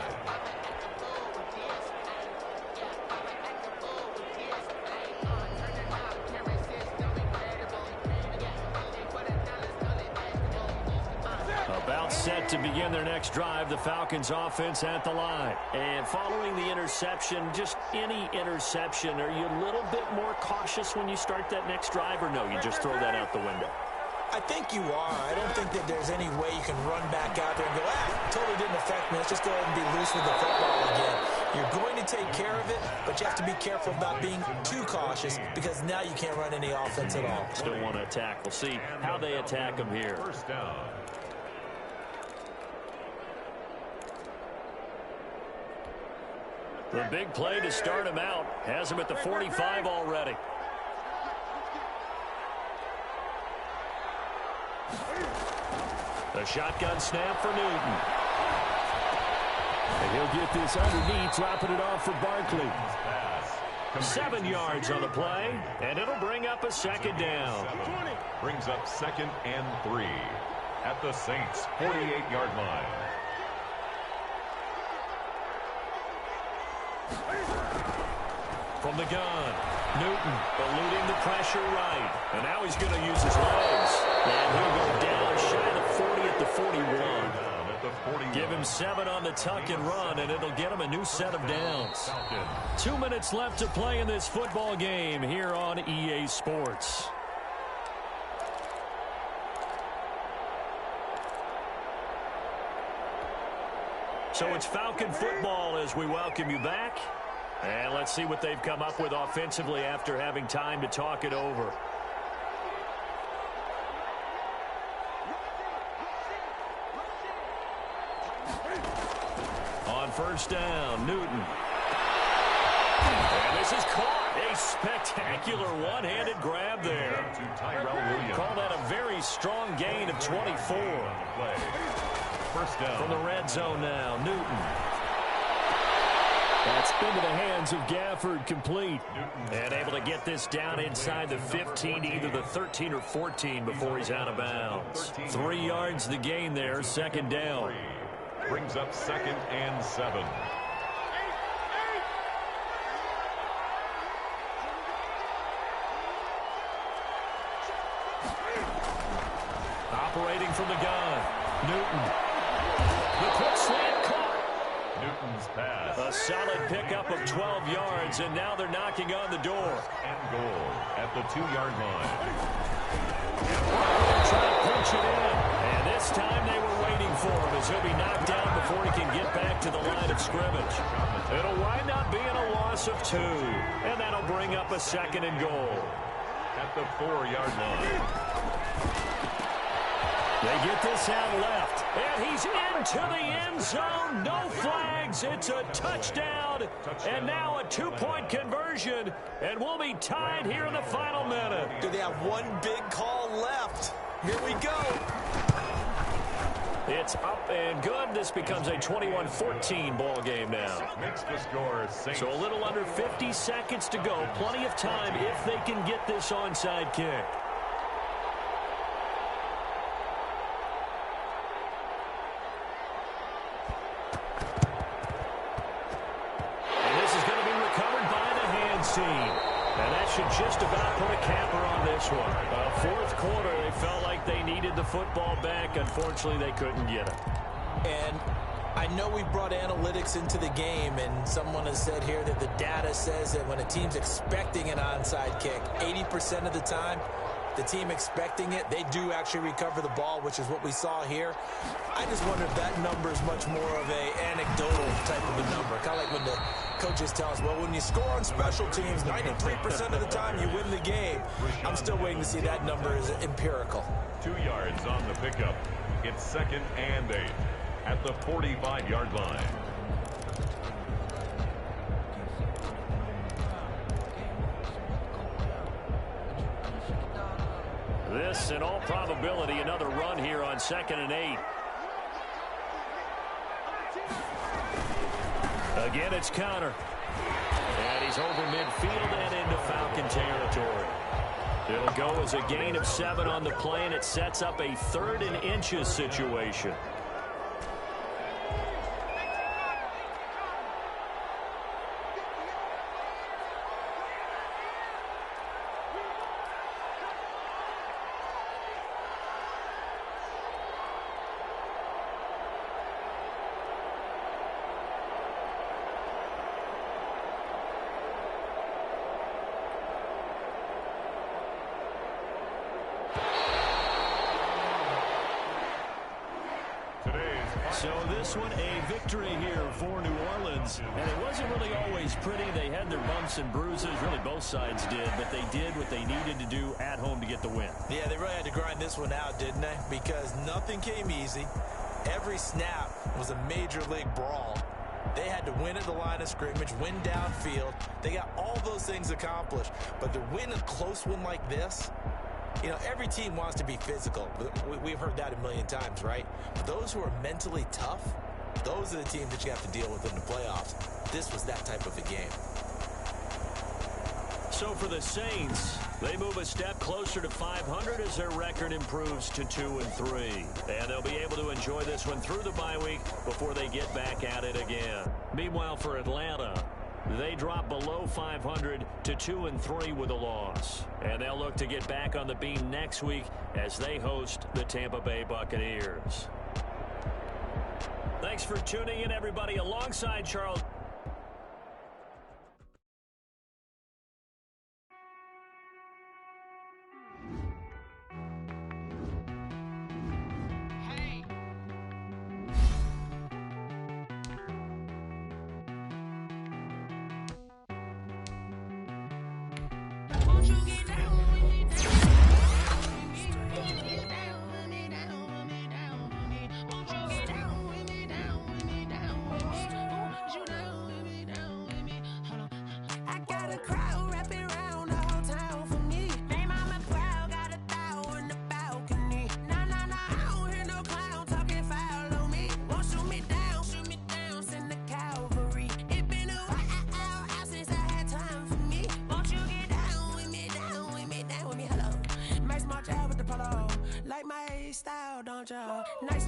About set to begin their next drive, the Falcons offense at the line. And following the interception, just any interception, are you a little bit more cautious when you start that next drive, or no, you just throw that out the window? I think you are. I don't think that there's any way you can run back out there and go, totally didn't affect me. Let's just go ahead and be loose with the football again. You're going to take care of it, but you have to be careful about being too cautious because now you can't run any offense at all. Still want to attack. We'll see how they attack them here. First down. The big play to start him out has him at the 45 already. The shotgun snap for Newton. And he'll get this underneath, dropping it off for Barkley. 7 yards on the play, and it'll bring up a second down. Brings up 2nd and 3 at the Saints' 48-yard line. From the gun, Newton eluding the pressure right. And now he's going to use his legs. And he'll go down shy of the 40 at the 41. Give him 7 on the tuck and run, and it'll get him a new set of downs. 2 minutes left to play in this football game here on EA Sports. So it's Falcon football as we welcome you back. And let's see what they've come up with offensively after having time to talk it over. On first down, Newton. And this is caught. A spectacular one-handed grab there. Call that a very strong gain of 24. First down. From the red zone now, Newton. That's into the hands of Gafford, complete. And able to get this down inside the 15, either the 13 or 14 before he's out of bounds. 3 yards the gain there, second down. Brings up 2nd and 7. Operating from the gun, Newton. The quick slant caught. Newton's pass. A solid pickup of 12 yards, and now they're knocking on the door. And goal at the 2-yard line. Trying to punch it in. And this time they were waiting for him as he'll be knocked down before he can get back to the line of scrimmage. It'll wind up being a loss of 2. And that'll bring up a second and goal. At the 4-yard line. They get this out left, and he's into the end zone. No flags. It's a touchdown, and now a 2-point conversion, and we'll be tied here in the final minute. Do they have one big call left? Here we go. It's up and good. This becomes a 21-14 ball game now. Makes the score Saints. So a little under 50 seconds to go. Plenty of time if they can get this onside kick. And this is going to be recovered by the 16. And that should just about put a capper on this one. Fourth quarter, they felt like they needed the football back. Unfortunately, they couldn't get it. And I know we brought analytics into the game, and someone has said here that the data says that when a team's expecting an onside kick, 80% of the time, the team expecting it, they do actually recover the ball, which is what we saw here. I just wonder if that number is much more of a anecdotal type of a number. Kind of like when the coaches tell us, well, when you score on special teams, 93% of the time you win the game. I'm still waiting to see that number is empirical. 2 yards on the pickup. It's 2nd and 8 at the 45-yard line. This, in all probability, another run here on 2nd and 8. Again, it's Conner. And he's over midfield and into Falcon territory. It'll go as a gain of 7 on the play, and it sets up a 3rd and inches situation. So this one, a victory here for New Orleans. And it wasn't really always pretty. They had their bumps and bruises. Really, both sides did. But they did what they needed to do at home to get the win. Yeah, they really had to grind this one out, didn't they? Because nothing came easy. Every snap was a major league brawl. They had to win at the line of scrimmage, win downfield. They got all those things accomplished. But to win a close one like this, you know, every team wants to be physical. We've heard that a million times, right? But those who are mentally tough, those are the teams that you have to deal with in the playoffs. This was that type of a game. So for the Saints, they move a step closer to 500 as their record improves to 2-3. And they'll be able to enjoy this one through the bye week before they get back at it again. Meanwhile, for Atlanta, they drop below 500 to 2-3 with a loss. And they'll look to get back on the beam next week as they host the Tampa Bay Buccaneers. Thanks for tuning in, everybody. Alongside Charles. Like my style, don't you? Nice